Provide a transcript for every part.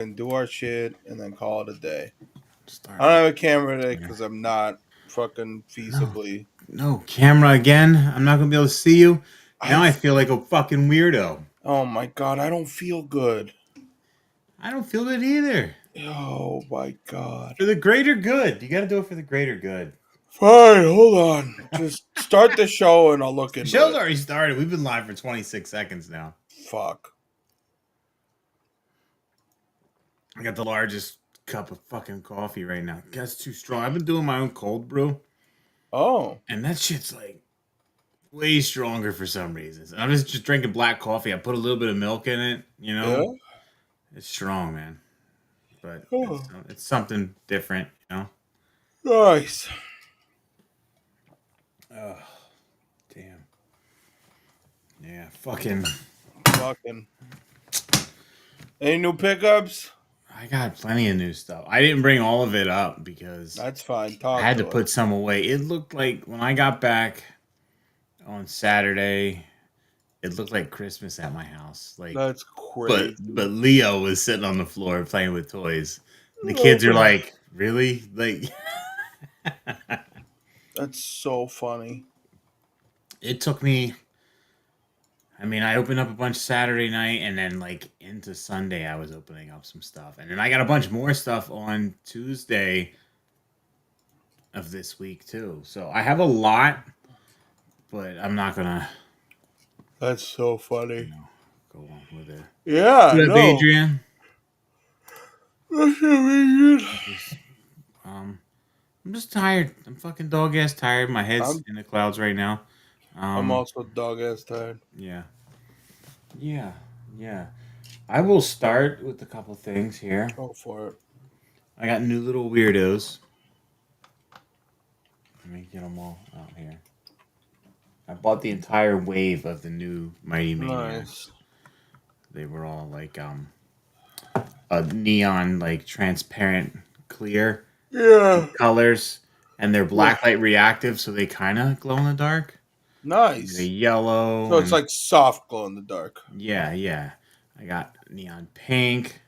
and do our shit and then call it a day. I don't Starting. have a camera today because I'm not fucking No, feasibly. no camera again. I'm not gonna be able to see you. Now I I feel like a fucking weirdo. oh my god, I don't feel good. I don't feel it either. Oh my god. For the greater good, you got to do it for the greater good. Fine, hold on. Just start the show and I'll look The into show's it. already started. We've been live for 26 seconds now. Fuck. I got the largest cup of fucking coffee right now. That's too strong. I've been doing my own cold brew, Oh. and that shit's like way stronger for some reasons. I'm just drinking black coffee. I put a little bit of milk in it. Yeah? It's strong, man. But Oh. it's something different. Nice. Oh, damn. Yeah, fucking. Fucking. Any new pickups? I got plenty of new stuff. I didn't bring all of it up because That's fine. I Talk had to to us. put some away. It looked like when I got back on Saturday, it looked like Christmas at my house. Like, That's but crazy. Leo was sitting on the floor playing with toys. And the kids are Oh, like, "Really?" Like, that's so funny. it took me. I mean, I opened up a bunch Saturday night, and then like into Sunday, I was opening up some stuff, and then I got a bunch more stuff on Tuesday of this week too. So I have a lot, but I'm not gonna, That's so you funny. know, go on with it. Yeah, What up, no. Adrian? That's amazing. Just, um, I'm just tired. I'm fucking dog ass tired. My head's I'm in the clouds right now. I'm Um, also dog ass tired. yeah, yeah, yeah. I will start with a couple things here. Go for it. I got new little weirdos. Let me get them all out here. I bought the entire wave of the new Mighty Nice. Maniacs. They were all like a neon, like transparent, clear Yeah. colors, and they're Yeah. blacklight reactive, so they kind of glow in the dark. The Nice. yellow So it's and like soft glow in the dark. yeah, yeah. I got neon pink,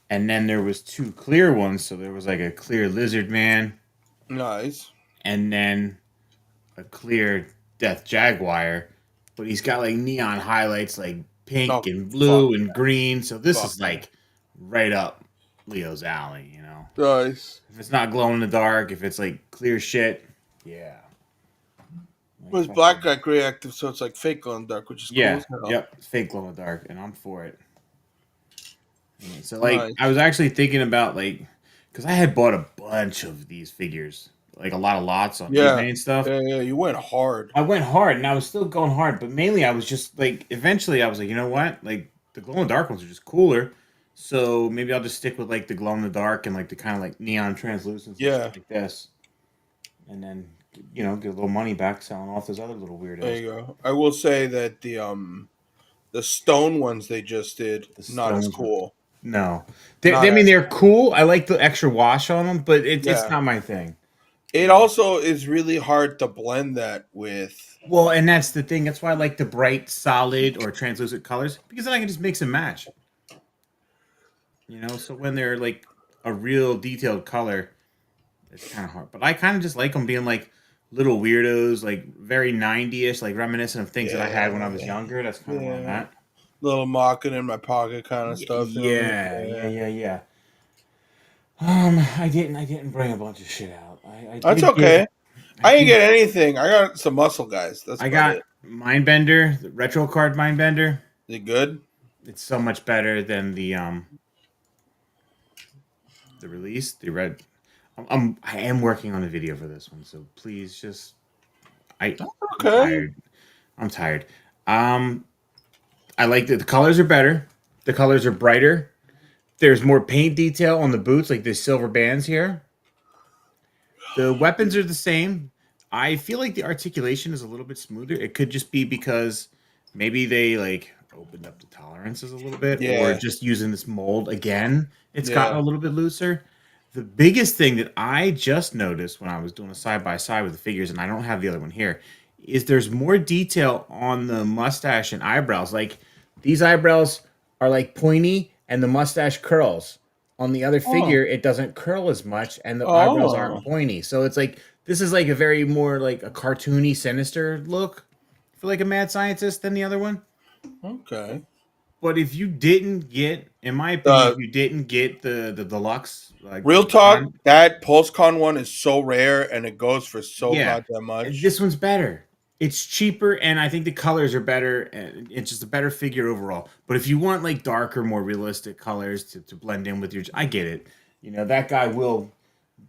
and then there was two clear ones. So there was like a clear lizard man, Nice. and then a clear death jaguar. But he's got like neon highlights, like pink Oh and fuck. blue and green. So this Fuck is yeah. like right up Leo's alley. Nice. If it's not glow in the dark, if it's like clear shit, yeah. Like Was black fucking got reactive, so it's like fake glow in the dark, which is cool yeah, as hell. yep. It's fake glow in the dark, and I'm for it. So like I Nice. was actually thinking about like because I had bought a bunch of these figures, like a lot of lots on Yeah. eBay and stuff. Yeah, yeah, you went hard. I went hard and I was still going hard, but mainly I was just like eventually I was like, you know what? Like the glow in the dark ones are just cooler. So maybe I'll just stick with like the glow in the dark and like the kind of like neon translucence and shit Yeah. like this. And then get a little money back selling off those other little There weirdos. you go. I will say that the stone ones they just did The not as stones were cool. no. Not I mean as they're cool. I like the extra wash on them, but it's yeah. not my thing. It also is really hard to blend that with. Well, and that's the thing. That's why I like the bright, solid, or translucent colors because then I can just mix and match. So when they're like a real detailed color, it's kind of hard. But I kind of just like them being like little weirdos, like very 90ish, like reminiscent of things that I had when I was Yeah. younger. That's kind of where I'm Yeah. at. Little mocking in my pocket kind of stuff. You know what I mean? Yeah, yeah, Yeah. yeah, yeah. I didn't bring a bunch of shit out. I That's did get, okay. I I didn't did, get anything. I got some muscle guys. That's I about got it. Mindbender, the retro card Mindbender. Is it good? It's so much better than the release, the red. I am working on a video for this one, so please just I'm Okay. tired. I'm tired. Um, I like that the colors are better. The colors are brighter. There's more paint detail on the boots, like the silver bands here. The weapons are the same. I feel like the articulation is a little bit smoother. It could just be because maybe they like opened up the tolerances a little bit, or Yeah. just using this mold again, it's gotten Yeah. a little bit looser. The biggest thing that I just noticed when I was doing a side by side with the figures, and I don't have the other one here, is there's more detail on the mustache and eyebrows. Like these eyebrows are like pointy, and the mustache curls. On the other Oh. figure, it doesn't curl as much, and the eyebrows Oh. aren't pointy. So it's like this is like a very more like a cartoony, sinister look for like a mad scientist than the other one. Okay. But if you didn't get, in my opinion, if The you didn't get the deluxe, like real the talk, con, that PulseCon one is so rare and it goes for so yeah, goddamn much. this one's better. It's cheaper, and I think the colors are better, and it's just a better figure overall. But if you want like darker, more realistic colors to blend in with your, I get it. You know that guy will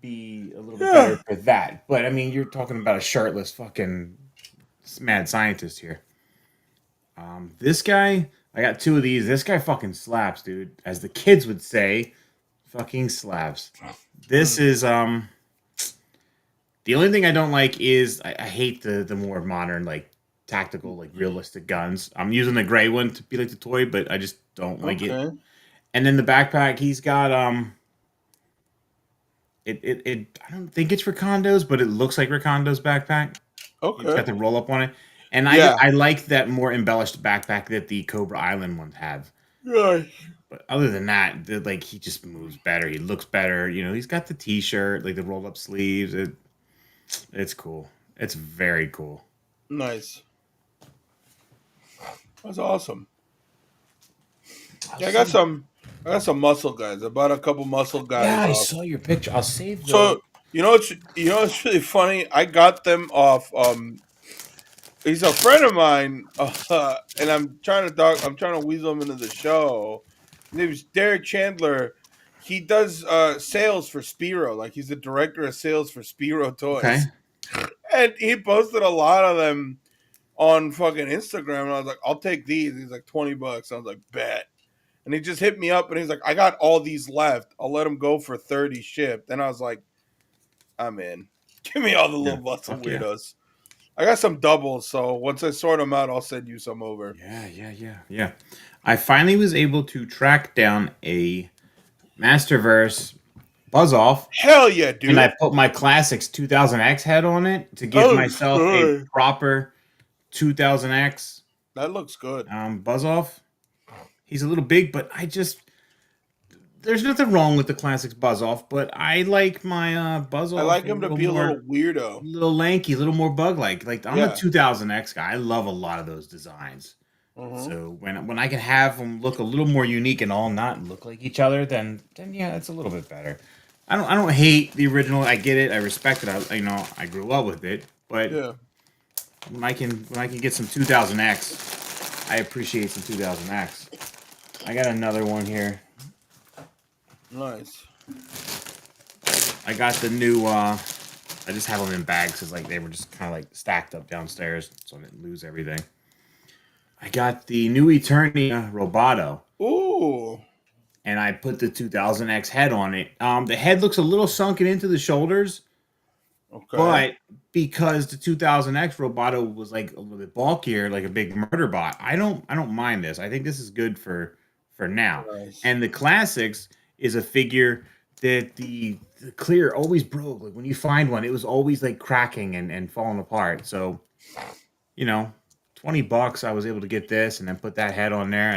be a little bit better Yeah. for that. But I mean, you're talking about a shirtless fucking mad scientist here. This guy, I got two of these. This guy fucking slaps, dude. As the kids would say, fucking slaps. This Mm. is the only thing I don't like is I hate the more modern like tactical like realistic guns. I'm using the gray one to be like the toy, but I just don't like it. Okay. And then the backpack, he's got it I don't think it's Ricondo's, but it looks like Ricondo's backpack. It's Okay. got the roll up on it, and Yeah. I like that more embellished backpack that the Cobra Island ones have. Nice. But other than that, like he just moves better. He looks better. You know, he's got the T-shirt, like the rolled up sleeves. It's cool. It's very cool. Nice. That's awesome. I'll Yeah, save. I got some muscle guys. I bought a couple muscle Yeah, guys I off. saw your picture. I'll save the. So it's really funny. I got them off. He's a friend of mine, and I'm trying to weasel him into the show. His name is Derek Chandler. He does sales for Spiro. Like he's the director of sales for Spiro Okay. Toys, and he posted a lot of them on fucking Instagram. And I was like, I'll take these. He's like $20. I was like, bet. And he just hit me up and he's like, I got all these left. I'll let them go for 30 shipped. Then I was like, I'm in. Give me all the Yeah. little muscle Fuck yeah. weirdos. I got some doubles, so once I sort them out, I'll send you some over. Yeah. I finally was able to track down a Masterverse Buzz Off, Hell yeah, and dude. I put my Classics 2000X head on it to That give looks myself a good. proper 2000X That looks good. Buzz Off. He's a little big, but there's nothing wrong with the Classics Buzz Off, but I like my Buzz I Off like a him to little be a little more, weirdo. little lanky, a little more bug like. Like I'm a Yeah. 2000X guy. I love a lot of those designs. Mm-hmm. So when I can have them look a little more unique and all not look like each other, then yeah, it's a little bit better. I don't hate the original. I get it. I respect it. I grew up with it. But Yeah. when I can get some 2000X, I appreciate some 2000X. I got another one here. Nice. I got the new. I just have them in bags because like they were just kind of like stacked up downstairs, so I didn't lose everything. I got the new Eternia Roboto, Ooh. and I put the 2000X head on it. The head looks a little sunken into the shoulders, Okay. but because the 2000X Roboto was like a little bit bulkier, like a big murder bot, I don't mind this. I think this is good for now. Nice. And the classics is a figure that the clear always broke. Like when you find one, it was always like cracking and falling apart. So, you know, $20, I was able to get this and then put that head on there,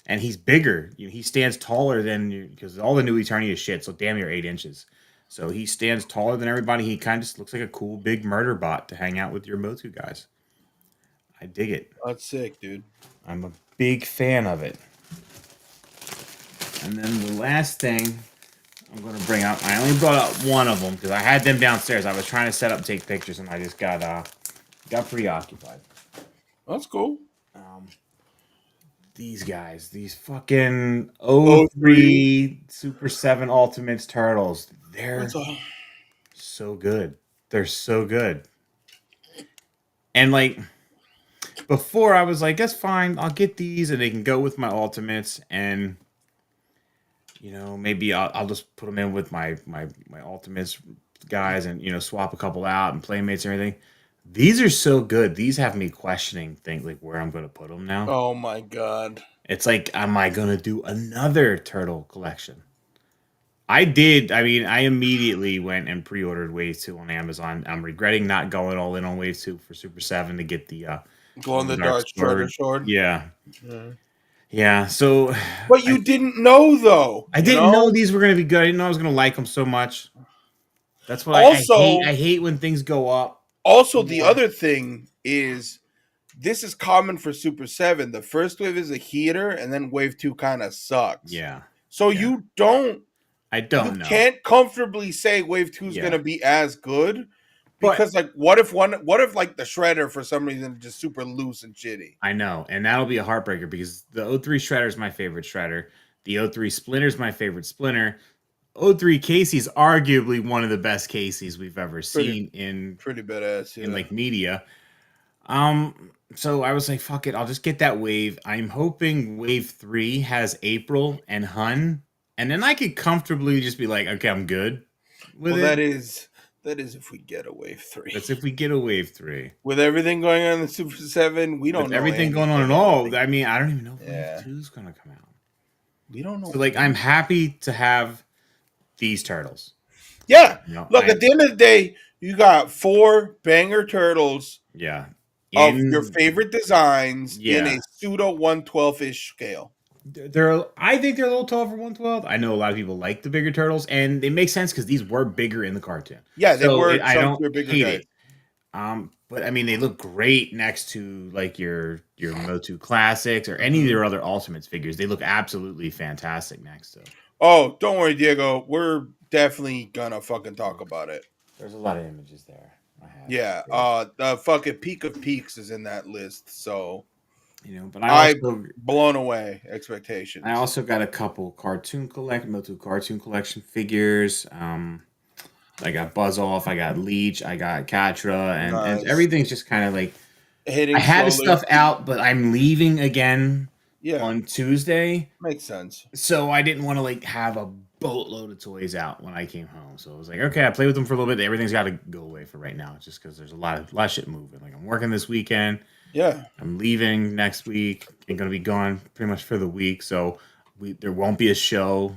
and he's bigger. You know, he stands taller than you because all the new Eternia is shit. So damn near 8 inches. So he stands taller than everybody. He kind of just looks like a cool big murder bot to hang out with your Motu guys. I dig it. That's sick, dude. I'm a big fan of it. And then the last thing I'm going to bring up, I only brought up one of them because I had them downstairs. I was trying to set up, take pictures, and I just got preoccupied. That's cool. Um, these guys, these fucking Oh, three. '03 Super 7 Ultimates Turtles, That's they're all. so good. They're so good. And like before, I was like, that's fine. I'll get these, and they can go with my Ultimates, and you know, maybe I'll just put them in with my Ultimates guys, and you know, swap a couple out and playmates and everything. These are so good. These have me questioning things like where I'm going to put them now. Oh my god. It's like, am I going to do another turtle collection? I did. I mean, I immediately went and pre-ordered Wave 2 on Amazon. I'm regretting not going all in on Wave 2 for Super 7 to get the Glow in the dark dark shredder sword. sword. Yeah. Yeah. Yeah, so But I you didn't know though, I you didn't know know? these were gonna be good. I didn't know I was gonna like them so much. That's what I hate. I Also, hate when things go up the more. other thing is this is common for Super 7. The first wave is a heater and then wave 2 kind of sucks. Yeah, So yeah. I you don't know. can't comfortably say wave 2 is going Yeah, to be as good but because like what if like the shredder for some reason is just super loose and shitty. I know, and that'll be a heartbreaker because the O3 shredder is my favorite shredder. The O3 splinter is my favorite splinter. O3 Casey's arguably one of the best Caseys we've ever Pretty seen pretty badass, in yeah. like media. So I was like, fuck it, I'll just get that wave. I'm hoping wave 3 has April and Hun, and then I could comfortably just be like, okay, I'm good with Well, it. that is if we get a wave 3. That's if we get a wave 3. With everything going on in the Super 7, we don't With know everything going on anything at and all, nothing. I mean, I don't even know if wave Yeah. 2 is gonna come out. We don't So know like I'm anything. happy to have these turtles. Yeah. You know, Look, I at the end of the day, you got 4 banger turtles yeah. of your In favorite designs in a yeah. pseudo 1/12-ish scale. They're I think they're a little tall for 112. I know a lot of people like the bigger turtles, and it makes sense because these were bigger in the cartoon. Yeah, they So were I don't chunkier, bigger hate guys. it. But I mean, they look great next to like your Motu classics or any of Mhm. their other Ultimates figures. They look absolutely fantastic next to. Oh, don't worry, Diego. We're definitely gonna fucking talk about it. There's a lot of images there. I have Yeah. here, The fucking Peak of Peaks is in that list, so but I blown away I expectations. also got a couple Motu cartoon collection figures. I got Buzz Off, I got Leech, I got Katra, and Nice. everything's just kind of like I Hitting had this slowly. stuff out, but I'm leaving again Yeah, on Tuesday, makes sense. so I didn't want to like have a boatload of toys out when I came home. So I was like, okay, I played with them for a little bit. Everything's got to go away for right now, just because there's a lot of shit moving. Like I'm working this weekend, Yeah, I'm leaving next week, and gonna be gone pretty much for the week. So there won't be a show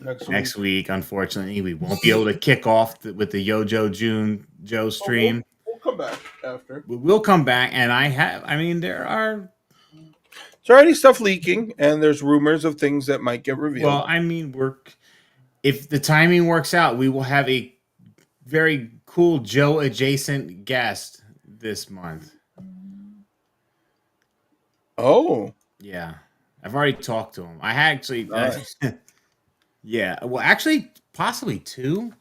next week. next week. Unfortunately, we won't be able to kick off with the Yojo June Joe Oh, stream. we'll come back after. We will come back, and I mean, there are. There's already stuff leaking, and there's rumors of things that might get revealed. Well, I mean, if the timing works out, we will have a very cool Joe adjacent guest this month. Oh, Yeah, I've already talked to him. I actually, nice. yeah, well, actually, possibly two,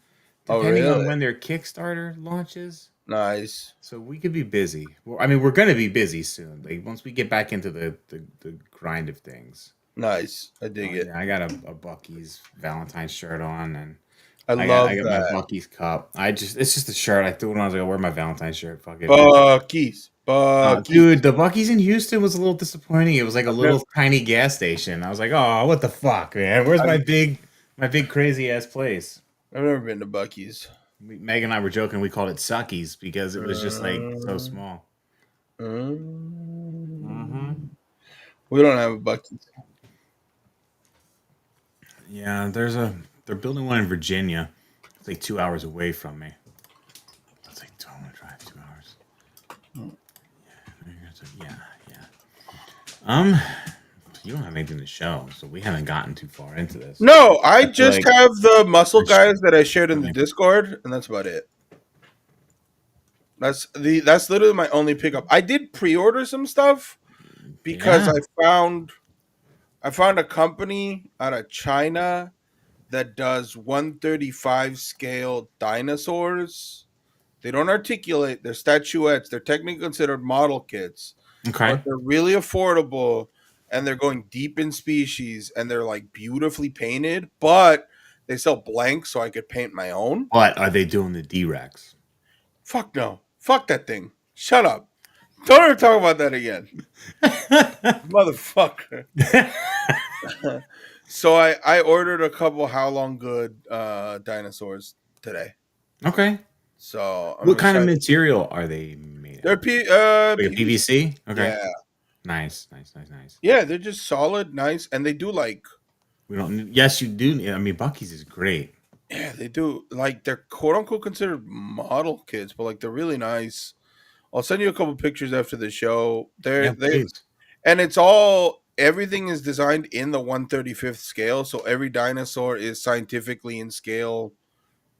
Oh, depending on really? when their Kickstarter launches. Nice. So we could be busy. Well, I mean, we're going to be busy soon. Like once we get back into the grind of things. Nice. I dig Oh it. yeah, I got a Bucky's Valentine's shirt on, and I I love got my that. Bucky's cup. It's just a shirt. I threw it on. I was like, I wear my Valentine's shirt. Fuck it. Bucky's. Bucky's. Dude, the Bucky's in Houston was a little disappointing. It was like a I've never, little tiny gas station. I was like, oh, what the fuck, man? Where's I've, my big crazy ass place? I've never been to Bucky's. Meg and I were joking. We called it Suckies because it was just like so Um, small. Hmm. um, we don't have a Bucky's. Yeah, they're building one in Virginia. It's like 2 hours away from me. It's like, do I want to drive 2 hours? Yeah, yeah. You don't have anything to show, so we haven't gotten too far into this. No, I I feel just like have the muscle okay. guys that I shared in the Discord, and that's about it. That's literally my only pickup. I did pre-order some stuff because Yeah. I found a company out of China that does 135 scale dinosaurs. They don't articulate, they're statuettes. They're technically considered model kits, but Okay. they're really affordable and they're going deep in species and they're like beautifully painted, but they sell blanks so I could paint my own. But are they doing the D-Rex? Fuck no. Fuck that thing. Shut up. Don't ever talk about that again. Motherfucker. So I ordered a couple How Long Good dinosaurs today. Okay. So I'm What kind of excited. material are they made They're out of? Like a PVC. PVC? Okay. Yeah. Nice, nice, nice, nice. Yeah, they're just solid, nice, and they do like We don't. Yes, you do. I mean, Bucky's is great. yeah, they do like they're quote unquote considered model kits, but like they're really nice. I'll send you a couple pictures after the show. Yeah, They please. and it's all everything is designed in the 135th scale, so every dinosaur is scientifically in scale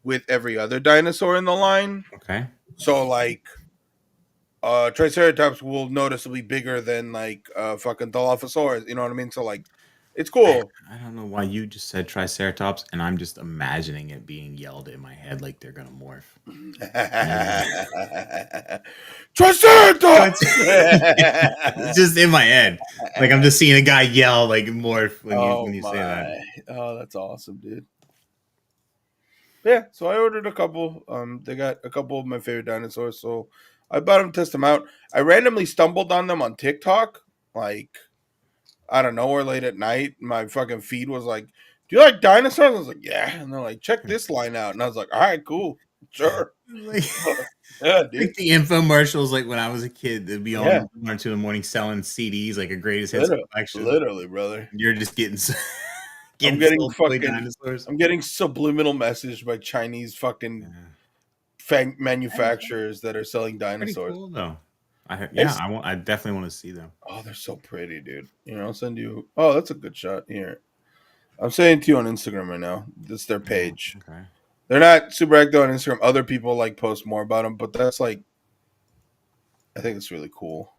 with every other dinosaur in the line. Okay. So like Triceratops will noticeably bigger than like fucking Dilophosaurus, you know what I mean? So like it's I, cool. I don't know why you just said Triceratops, and I'm just imagining it being yelled in my head like they're gonna morph. Triceratops. It's just in my head. Like I'm just seeing a guy yell like morph when Oh you say that. my. Oh, that's awesome, dude. Yeah, so I ordered a couple. They got a couple of my favorite dinosaurs, so I bought them to test them out. I randomly stumbled on them on TikTok, like out of nowhere late at night. My fucking feed was like, "Do you like dinosaurs?" I was like, "Yeah," and they're like, "Check this line out," and I was like, "All right, cool, sure, Like, yeah, like dude, the infomercials, like when I was a kid, they'd be on yeah, 1 or 2 in the morning selling CDs, like a greatest hits literally, collection. literally, brother." And you're just getting I'm getting getting sold toy fucking, dinosaurs. I'm getting subliminal message by Chinese fucking Yeah. Hey, manufacturers that are selling pretty dinosaurs. cool though. Yeah, It's I want. I definitely want to see them. Oh, they're so pretty, dude. You know, I'll send you. Oh, that's a good shot here. I'm sending it to you on Instagram right now. This is their Oh, page. okay. They're not super active on Instagram. Other people like post more about them, but that's like, I think it's really cool.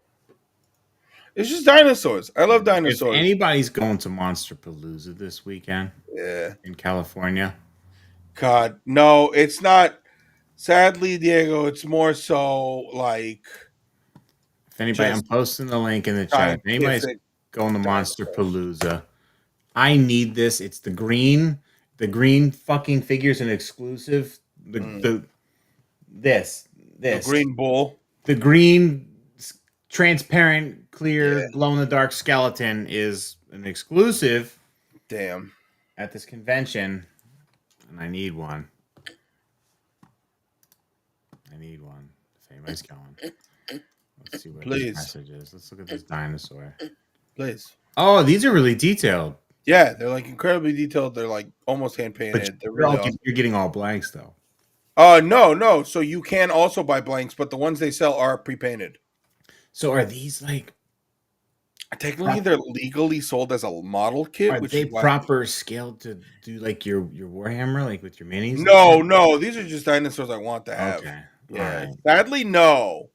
It's just dinosaurs. I love If dinosaurs. anybody's going to Monster Palooza this weekend Yeah. in California, God, no, it's not. Sadly, Diego, it's more so like if anybody, I'm just posting the link in the chat. If anybody's scientific going to Monster dinosaurs. Palooza, I need this. It's the green fucking figures an exclusive. Mm. This The this green bull. the green transparent clear Yeah. glow in the dark skeleton is an exclusive Damn. at this convention, and I need one. I need one. If anybody's going, let's see what his Please. message is. Let's look at this dinosaur. Please. Oh, these are really detailed, Yeah, they're like incredibly detailed. They're like almost hand but painted. They're really awesome. you're getting all blanks though. No, no. So you can also buy blanks, but the ones they sell are pre-painted. So are these like Technically, they're legally sold as a model kit, are which is they why. proper scaled to do like your Warhammer, like with your minis? And No, shit? no. These are just dinosaurs I want to have. Okay, all Yeah. right. Sadly, no.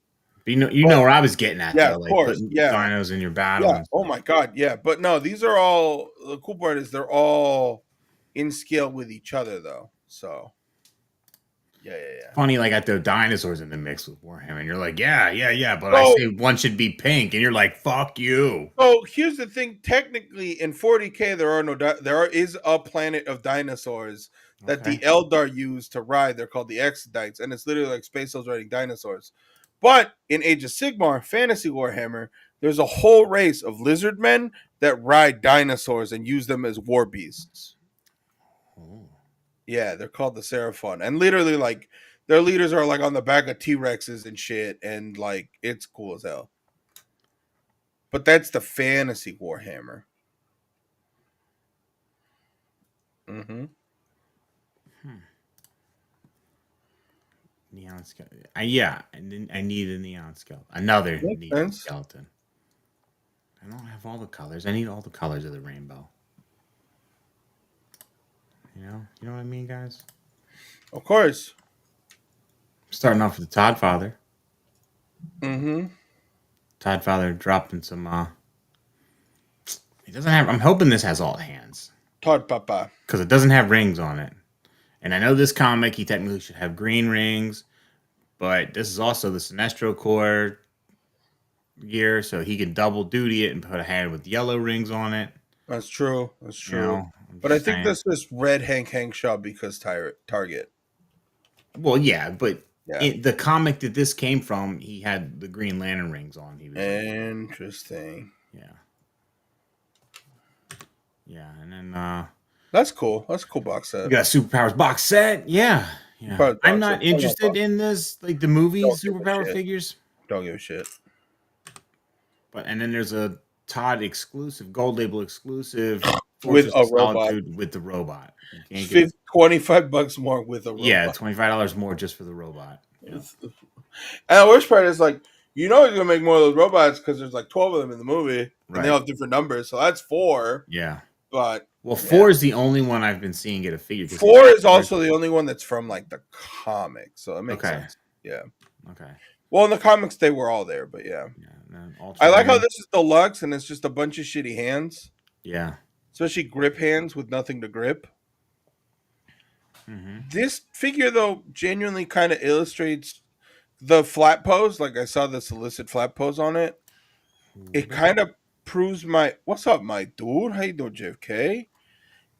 But you But know where I was getting at yeah, though, of like course. putting Yeah, dinos in your battle yeah. and Oh stuff. my god, yeah. But no, these are all. The cool part is they're all in scale with each other, though. So yeah, yeah, yeah. Funny, like I throw dinosaurs in the mix with Warhammer, and you're like, yeah, but I So say one should be pink, and you're like, fuck you. So here's the thing: technically, in 40K, there is a planet of dinosaurs that the Okay. Eldar use to ride. They're called the Exodites, and it's literally like Space Elves riding dinosaurs. But in Age of Sigmar, Fantasy Warhammer, there's a whole race of lizard men that ride dinosaurs and use them as war beasts. Oh. Yeah, they're called the Seraphon, and literally, like their leaders are like on the back of T Rexes and shit, and like it's cool as hell. But that's the Fantasy Warhammer. Mm-hmm. Hmm. Neon skeleton. Yeah, and then I need a neon skeleton. Another Makes neon sense. skeleton. I don't have all the colors. I need all the colors of the rainbow. You know what I mean, guys. Of course. Starting off with the Todd Father. Mm-hmm. Todd Father dropping some. He doesn't have. I'm hoping this has all hands Todd Papa. because it doesn't have rings on it. And I know this comic, he technically should have green rings, but this is also the Sinestro Corps gear, so he can double duty it and put a hand with yellow rings on it. That's true. That's You true. know, I'm But I just think saying. this is red Hank Shaw because Target. Well, yeah, but Yeah. the comic that this came from, he had the Green Lantern rings on. He was like, Interesting. yeah, yeah, and then That's cool. That's a cool box we set. got Superpowers box set. Yeah, yeah. Probably I'm box set. not interested in this, like the movie Don't give a Superpower shit. figures, Don't give a shit. but and then there's a Todd exclusive, gold label exclusive With Fortress a of robot. Solitude with the robot. You can't get $25 more with a yeah, robot. $25 more just for the robot. Yeah. And the worst part is like, you know he's gonna make more of those robots because there's like 12 of them in the movie. and they all Right. have different numbers. So that's 4. Yeah. But Well, yeah, 4 is the only one I've been seeing get a figure because he's 4 is first. also the only one that's from like the comics, so it makes Okay. sense. Yeah. Okay. Well, in the comics they were all there, but yeah. Yeah. And then I like how Ultraman. this is deluxe and it's just a bunch of shitty hands, Yeah. especially grip hands with nothing to grip. Mm-hmm. This figure though genuinely kind of illustrates the flat pose. Like I saw the solicit flat pose on it. It kind of proves my what's up, my dude? How you doing, JFK?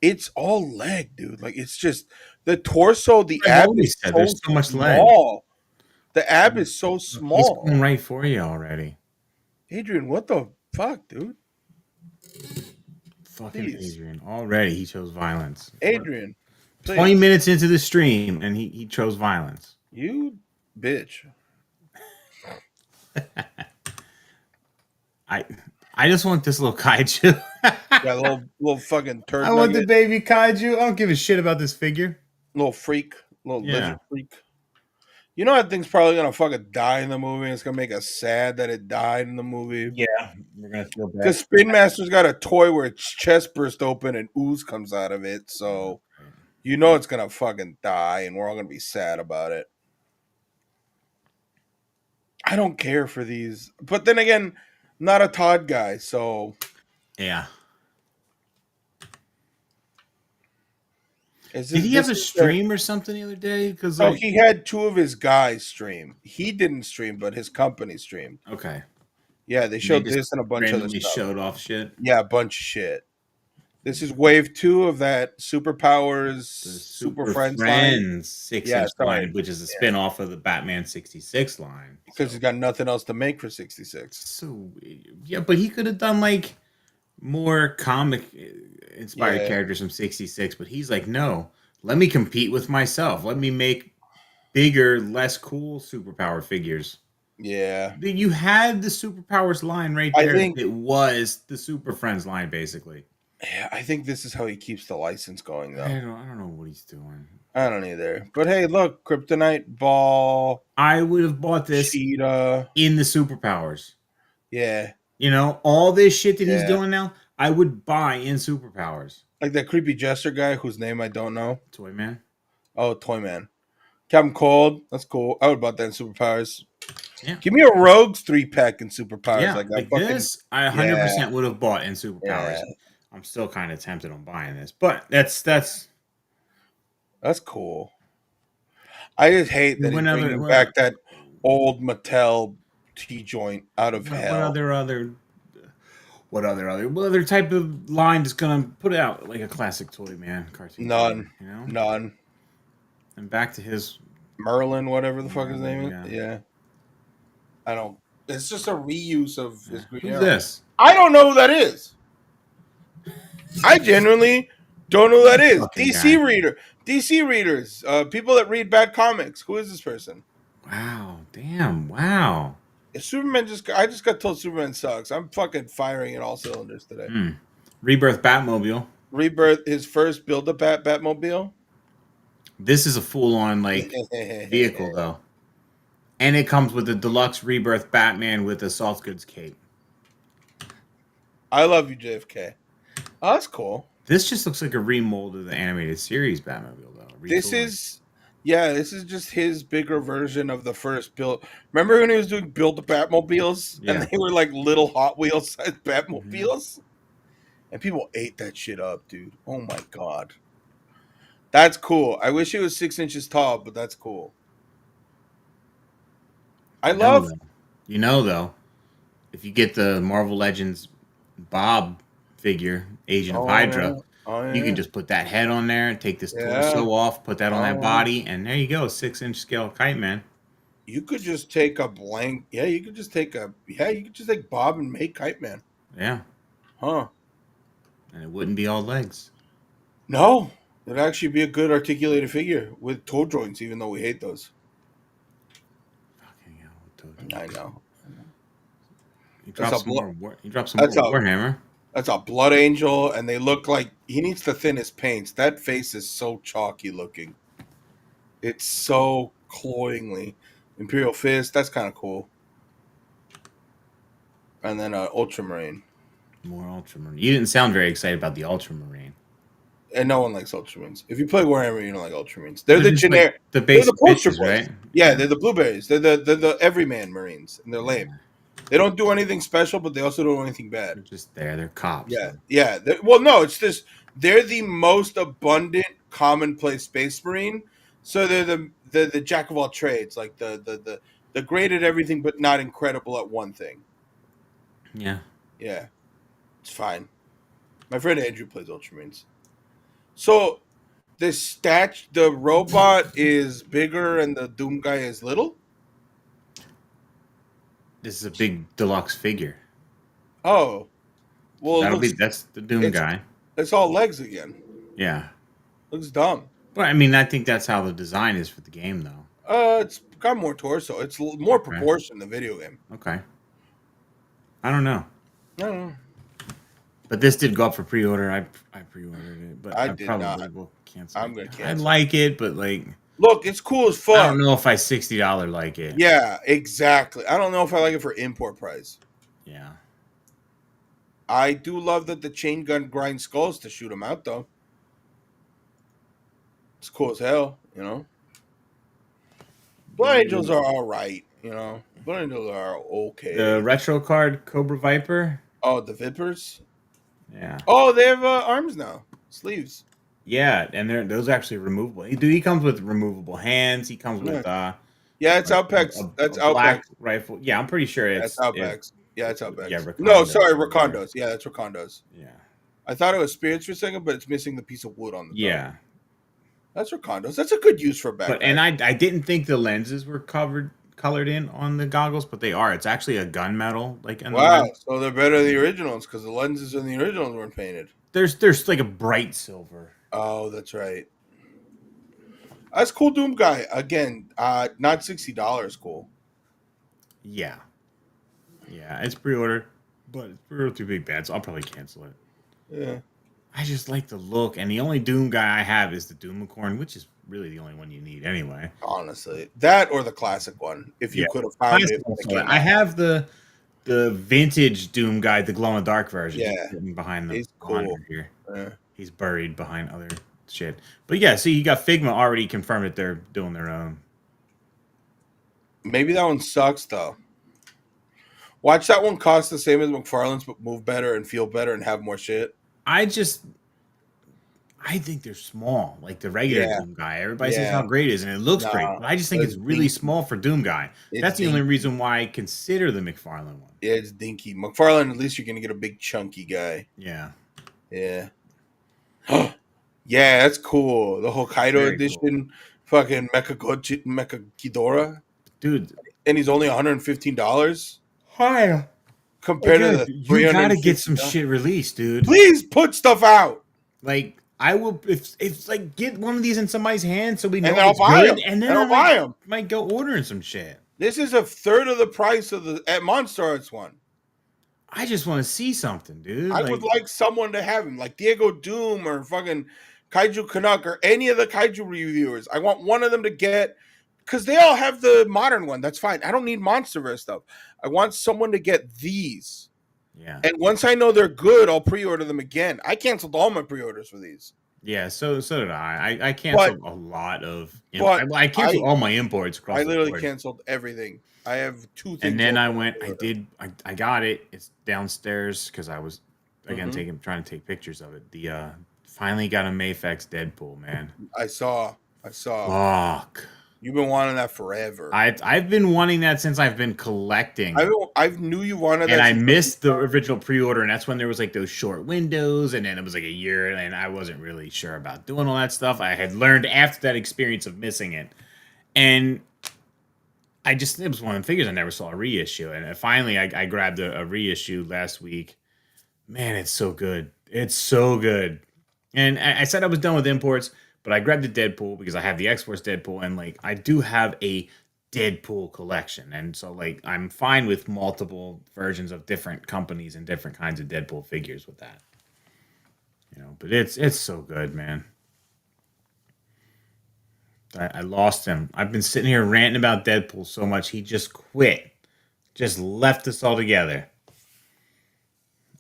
It's all leg, dude. Like it's just the torso, the I've ab is always said so there's so much leg. small. The ab is so He's small. going right for you already. Adrian, what the fuck, dude? Fucking Please. Adrian. Already he chose violence. What? Adrian, 20 please. minutes into the stream and he chose violence. You bitch. I I just want this little kaiju. Yeah, little fucking turd I want the nugget, baby kaiju. I don't give a shit about this figure. little freak, little Yeah. lizard freak. You know that thing's probably gonna fucking die in the movie. And it's gonna make us sad that it died in the movie. Yeah. We're gonna feel bad. Because Spin Master's got a toy where its chest burst open and ooze comes out of it, so you know it's gonna fucking die, and we're all gonna be sad about it. I don't care for these, but then again, I'm not a Todd guy, so Yeah. is Did this he this have a is their, stream or something the other day? Because no? like, He had 2 of his guys stream. He didn't stream, but his company streamed. okay, Yeah, they and they showed just this and a bunch of other randomly stuff. showed off shit. Yeah, a bunch of shit. This is wave 2 of that Superpowers The Super Super Friends line. Friends six Yeah, inch line, sorry. which is a Yeah, spin off of the Batman 66 line. because So, he's got nothing else to make for 66. so yeah, but he could have done like more comic inspired Yeah, characters from 66, but he's like, no, let me compete with myself. Let me make bigger, less cool superpower figures. yeah. You had the superpowers line right I there. think It was the Super Friends line, basically. yeah, I think this is how he keeps the license going, though. I don't know what he's doing. I don't either. But hey, look, Kryptonite, Ball, I would have bought this Cheetah. in the superpowers. Yeah, You know, all this shit that he's yeah. doing now, I would buy in superpowers. Like that creepy jester guy whose name I don't know. Toy man. Oh, Toyman. Captain Cold. That's cool. I would have bought that in Superpowers. Yeah. Give me a Rogues 3-pack in Superpowers. Yeah. Like that Like fucking. this, I Yeah, 100% would have bought in yeah. superpowers. I'm still kind of tempted on buying this, but that's That's cool. I just hate that he's what other bringing back that old Mattel T joint out of what hell. what other type of line is gonna put out like a classic toy man cartoon? None. Figure, you know? None. And back to his Merlin, whatever the fuck his Merlin, name yeah. is. Yeah. I don't. It's just a reuse of his Green Who's Arrow. this? I don't know who that is. I genuinely don't know who that is. Fucking DC guy. reader. DC readers. People that read bad comics. Who is this person? Wow. Damn. Wow. If Superman I just got told Superman sucks. I'm fucking firing at all cylinders today. Hmm. Rebirth Batmobile. Rebirth, his first build up Batmobile. This is a full on like vehicle though. And it comes with the deluxe Rebirth Batman with a soft goods cape. I love you, JFK. Oh, that's cool. This just looks like a remold of the animated series Batmobile though. This Retooling. is this is just his bigger version of the first build. Remember when he was doing build the Batmobiles Yeah. and they were like little Hot Wheels sized Batmobiles? And people ate that shit up, dude. Oh my god. That's cool. I wish it was 6 inches tall, but that's cool. I love You know though, if you get the Marvel Legends Bob figure, Agent of Hydra, you can just put that head on there, take this torso off, put that on that body, and there you go, 6-inch scale Kite Man. You could just take a blank. Yeah, you could just take Bob and make Kite Man. Yeah. Huh. And it wouldn't be all legs. No. It'd actually be a good articulated figure with toe joints, even though we hate those. Fucking hell. I know. He dropped some more that's a- Warhammer. That's a Blood Angel, and they look like he needs to thin his paints. That face is so chalky looking. It's so cloyingly. Imperial Fist, that's kind of cool. And then Ultramarine. More Ultramarine. You didn't sound very excited about the Ultramarine. And no one likes Ultramarines. If you play Warhammer, you don't like Ultramarines. They're They're the just like generic. the They're the basic poster bitches, boys. right? Yeah, Yeah. they're the blueberries. They're the everyman Marines, and they're lame. Yeah. They don't do anything special, but they also don't do anything bad. They're just there. They're cops. Yeah, yeah. Well, no, it's just they're the most abundant, commonplace Space Marine. So they're the jack of all trades, like the great at everything, but not incredible at one thing. Yeah. Yeah, it's fine. My friend Andrew plays Ultramarines. So the robot is bigger and the Doom guy is little. This is a big deluxe figure. Oh, So well, that's the Doom it's guy. it's all legs again. Yeah. Looks dumb. But I mean, I think that's how the design is for the game, though. It's got more torso. It's more Okay. proportion in the video game. Okay. I don't know. I don't know. But this did go up for pre-order. I pre-ordered it, but I I did not. probably will cancel I'm it. gonna I cancel. like it, but like Look, it's cool as I fuck. don't know if I $60 like it. Yeah, exactly. I don't know if I like it for import price. Yeah. I do love that the chain gun grinds skulls to shoot them out, though. It's cool as hell, you know. Blood Angels are all right, you know. Blood Angels are The okay. retro card Cobra Viper. Oh, the Vipers. Yeah. Oh, they have arms now, sleeves. Yeah, and those are actually removable. He comes with removable hands. He comes Yeah, with yeah, it's like Outbacks. That's a black Outbacks. rifle. Yeah, I'm pretty sure That's it's Outbacks. Yeah, it's yeah, Outbacks. No, Rakonda sorry, or whatever. Rakondos. Yeah, that's Rakondos. Yeah. I thought it was Spirits for a second, but it's missing the piece of wood on the top. Yeah. That's Rakondos. That's a good use for a But backpack. I didn't think the lenses were colored in on the goggles, but they are. It's actually a gunmetal like in the Wow, lens. so they're better than the originals because the lenses in the originals weren't painted. There's like a bright silver. Oh, that's right. That's cool, Doom guy. Again, not $60 cool. Yeah. Yeah, it's pre-ordered, but it's pre-ordered too big bad, so I'll probably cancel it. Yeah, I just like the look, and the only Doom guy I have is the Doomlicorn, which is really the only one you need anyway. honestly, that or the classic one, if you Yeah. could have found Classic it when it also. came I out. have the vintage Doom guy, the glow in the dark version. He's Yeah, sitting behind the he's cool. monitor here. Yeah. He's buried behind other shit. But yeah, see, you got Figma already confirmed that they're doing their own. Maybe that one sucks though. Watch that one cost the same as McFarlane's, but move better and feel better and have more shit. I think they're small, like the regular Yeah, Doom guy. Everybody says how yeah. great it is, and it looks great. Nah, But I just think it's it's really dinky. small for Doom guy. It's That's the only dinky. reason why I consider the McFarlane one. Yeah, it's dinky. McFarlane, at least you're gonna get a big chunky guy. Yeah, Yeah. Yeah, that's cool. The Hokkaido very cool, edition, fucking Mecha Ghidorah, dude. and he's only $115 Hi, compared to dude. the You gotta get some 350. shit released, dude. Please put stuff out, Like I will, if like get one of these in somebody's hand so we know and I'll it's buy them. good, and then And I I'll buy them. might go ordering some shit. This is a third of the price of the at Monster Arts one. I just want to see something, dude. I Like, would like someone to have him, like Diego Doom or fucking Kaiju Canuck or any of the Kaiju reviewers. I want one of them to get, because they all have the modern one. That's fine. I don't need Monsterverse stuff. I want someone to get these. yeah, And once I know they're good, I'll pre-order them again. I canceled all my pre-orders for these. yeah. So did I. I canceled a lot of. But I canceled all my imports across I the literally board. canceled everything. I have two things. And then open I to went. pre-order. I got it. It's downstairs because I was again Mhm. trying to take pictures of it. The finally got a Mayfex Deadpool, man. I saw. Fuck. You've been wanting that forever. I've been wanting that since I've been collecting. I knew you wanted that. And I since- missed the original pre-order, and that's when there was like those short windows, and then it was like a year, and I wasn't really sure about doing all that stuff. I had learned after that experience of missing it, and it was one of the figures I never saw a reissue, and finally I grabbed a reissue last week. Man, it's so good. It's so good. And I said I was done with imports, but I grabbed the Deadpool because I have the X-Force Deadpool, and like I do have a Deadpool collection, and so like I'm fine with multiple versions of different companies and different kinds of Deadpool figures with that. But it's so good, man. I lost him. I've been sitting here ranting about Deadpool so much he just quit, just left us all together.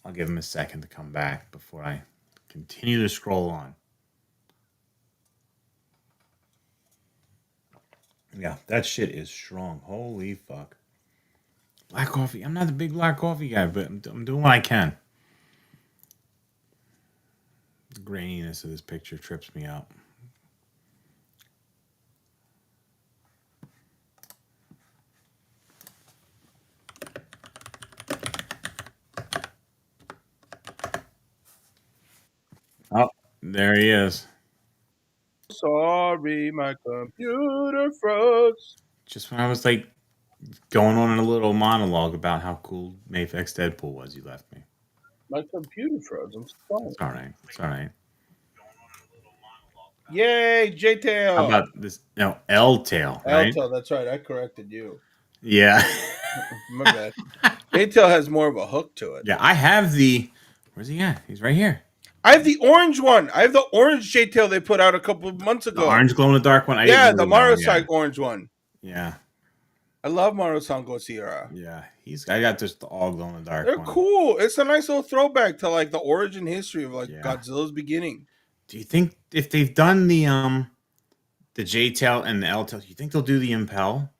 I'll give him a second to come back before I continue to scroll on. Yeah, that shit is strong. Holy fuck. Black coffee. I'm not a big black coffee guy, but I'm doing what I can. The graininess of this picture trips me out. Oh, there he is. Sorry, my computer froze. Just when I was like going on in a little monologue about how cool Mayfex Deadpool was, you left me. My computer froze. I'm sorry. It's all right. It's all right. Yay, How J-Tail. about this? No, L tail, right? L-Tail, that's right. I corrected you. Yeah. My bad. J-Tail has more of a hook to it. Yeah, I have the. Where's he at? He's right here. I have the orange one. I have the orange J-Tail they put out a couple of months The ago. orange glow in the dark one. I Yeah, didn't the order that one Marosai yet. orange one. Yeah, I love Marusan Gosira. yeah. I got just the all glow in the dark They're one. cool. It's a nice little throwback to like the origin history of like Yeah. Godzilla's beginning. Do you think if they've done the J tail and the L tail, do you think they'll do the Impel?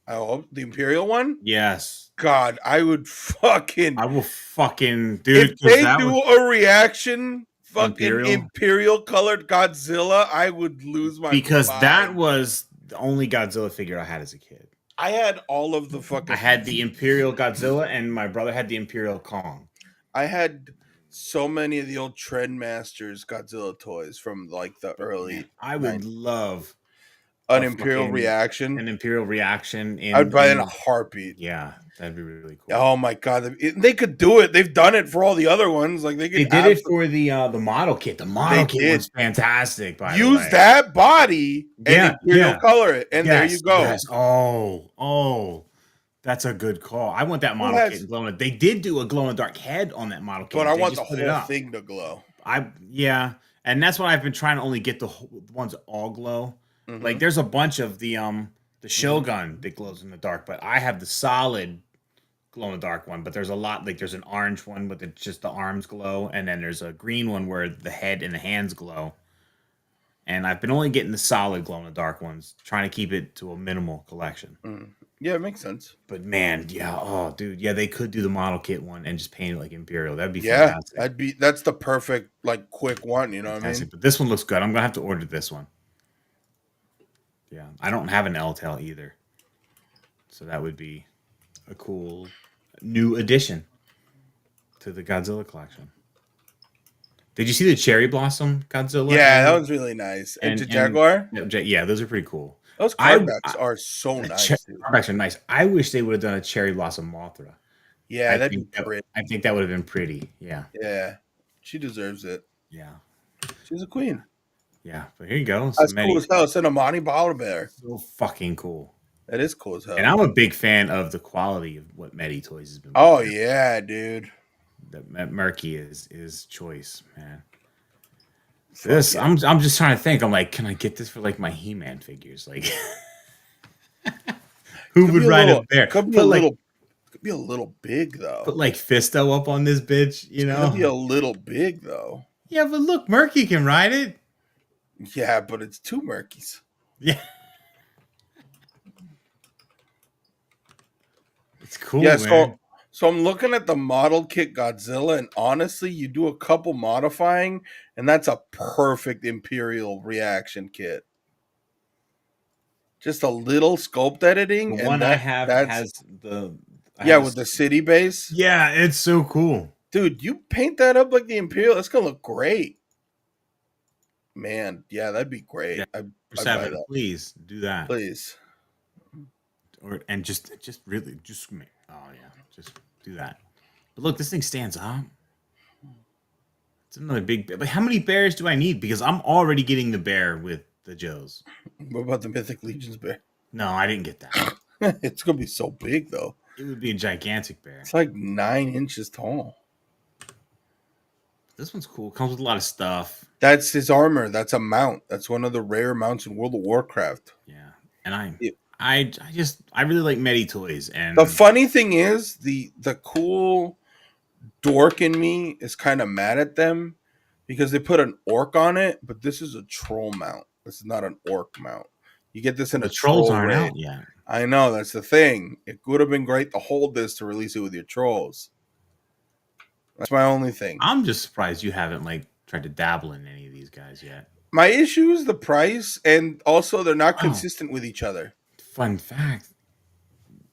I hope the Imperial one. Yes. God, I would fucking I will fucking dude. if they That do was a reaction fucking Imperial? Imperial colored Godzilla, I would lose my because mind. that was the only Godzilla figure I had as a kid. I had all of the fucking. I had the Imperial Godzilla, and my brother had the Imperial Kong. I had so many of the old Trendmasters Godzilla toys from like the early. Man, I would 90s. love An a Imperial fucking- reaction. an Imperial reaction. I'd buy it in a heartbeat. Yeah, that'd be really cool. Oh my god, they could do it. They've done it for all the other ones. Like they They could did it for the model kit. The model They kit did. was fantastic. By the use way. that body and Yeah, Imperial yeah. color it, and there you go. Yes. Oh, that's a good call. I want that model kit glow in. They did do a glow in the dark head on that model kit, But I They want just the put it whole up. thing to glow. And that's why I've been trying to only get the ones that all glow. Mhm. Like there's a bunch of the Shogun that glows in the dark, but I have the solid glow in the dark one. But there's a lot, like there's an orange one with just the arms glow, and then there's a green one where the head and the hands glow. And I've been only getting the solid glow in the dark ones, trying to keep it to a minimal collection. Yeah, it makes sense. But man, yeah, oh dude, yeah, they could do the model kit one and just paint it like Imperial. That'd be Yeah, fantastic. that's the perfect like quick one. You know what I Fantastic. mean? But this one looks good. I'm gonna have to order this one. Yeah, I don't have an L-tail either, so that would be a cool new addition to the Godzilla collection. Did you see the cherry blossom Godzilla? Yeah, that was really nice. And the Jaguar. Yeah, those are pretty cool. Those cardbacks are so nice. Cardbacks are nice. I wish they would have done a cherry blossom Mothra. Yeah, that'd be pretty. I think that would have been pretty. Yeah. Yeah, she deserves it. Yeah. She's a queen. Yeah, but here you go. That's cool as hell. It's an Amani Baller Bear. So fucking cool. That is cool as hell. And I'm a big fan of the quality of what Medi Toys has been. Oh yeah, dude. That Murky is choice, man. This I'm just trying to think. I'm like, can I get this for like my He-Man figures? Like, who would ride a bear? Could be a little big though. Put like Fisto up on this bitch, you know? Could be a little big though. Yeah, but look, Murky can ride it. Yeah, but it's two Murkies. Yeah. It's cool, yeah, man. So I'm looking at the model kit Godzilla, and honestly, you do a couple modifying, and that's a perfect Imperial reaction kit. Just a little sculpt editing. The one I have has the with the city base. Yeah, it's so cool. Dude, you paint that up like the Imperial, it's gonna look great. Man, yeah, that'd be great. Yeah. I'd buy that. Please do that. Please. And just really just do that. But look, this thing stands up. It's another big bear. But how many bears do I need? Because I'm already getting the bear with the Joes. What about the Mythic Legions bear? No, I didn't get that. It's gonna be so big though. It would be a gigantic bear. It's like 9 inches tall. This one's cool. Comes with a lot of stuff. That's his armor. That's a mount. That's one of the rare mounts in World of Warcraft. Yeah, and I really like Medi Toys. And the funny thing is the cool dork in me is kind of mad at them because they put an orc on it, but this is a troll mount. This is not an orc mount. You get this Well, in the a trolls troll aren't raid. out yet. I know, that's the thing. It would have been great to hold this to release it with your trolls. That's my only thing. I'm just surprised you haven't like tried to dabble in any of these guys yet. My issue is the price, and also they're not Oh, consistent with each other. fun fact: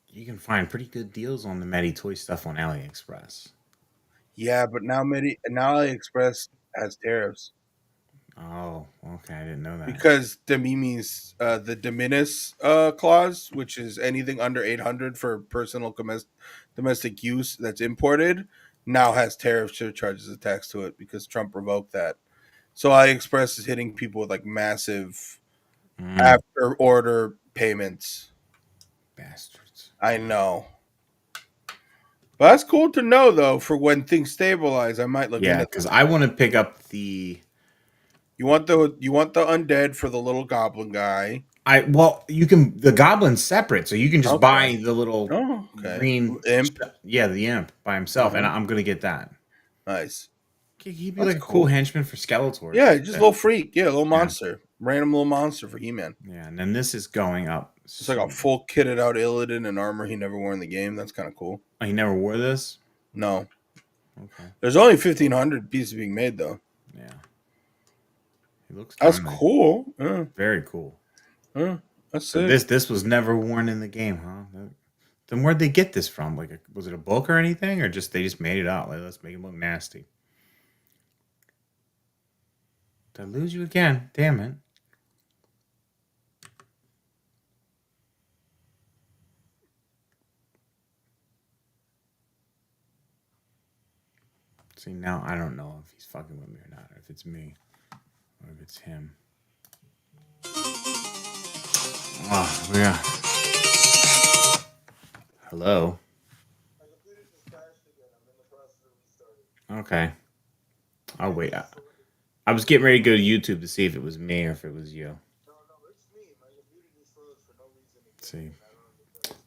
you can find pretty good deals on the Medi Toy stuff on AliExpress. Yeah, but now AliExpress has tariffs Oh, okay, I didn't know that. because the de minimis clause, which is anything under 800 for personal domestic use that's imported, now has tariff surcharges attached to it because Trump revoked that. So AliExpress is hitting people with like massive Mm, after order payments. bastards. I know. But that's cool to know though for when things stabilize, I might look Yeah, into because that. I want to pick up the. You want the undead for the little goblin guy. You can the goblin's separate, so you can just Okay. buy the little Oh, okay. green. Imp. Yeah, the imp by himself, and Uh-huh. I'm gonna get that. Nice. He'd be That's like a cool cool. henchman for Skeletor or Yeah, some just a shit. little freak. Yeah, a little Yeah, monster. Random little monster for He-Man. yeah, and then this is going up It's like a soon. full kitted out Illidan and armor he never wore in the game. That's kind of cool. Oh, he never wore this. No. Okay, There's only 1,500 pieces being made, though. yeah, he looks That's kind of cool. very cool. That's So sick. this was never worn in the game, huh? Then where'd they get this from? Like, was it a book or anything, or just they just made it out? Like, let's make it look nasty. Did I lose you again? Damn it! See, now I don't know if he's fucking with me or not, or if it's me, or if it's him. Oh, yeah. Hello. Okay. I'll wait. I was getting ready to go to YouTube to see if it was me or if it was you. Let's see,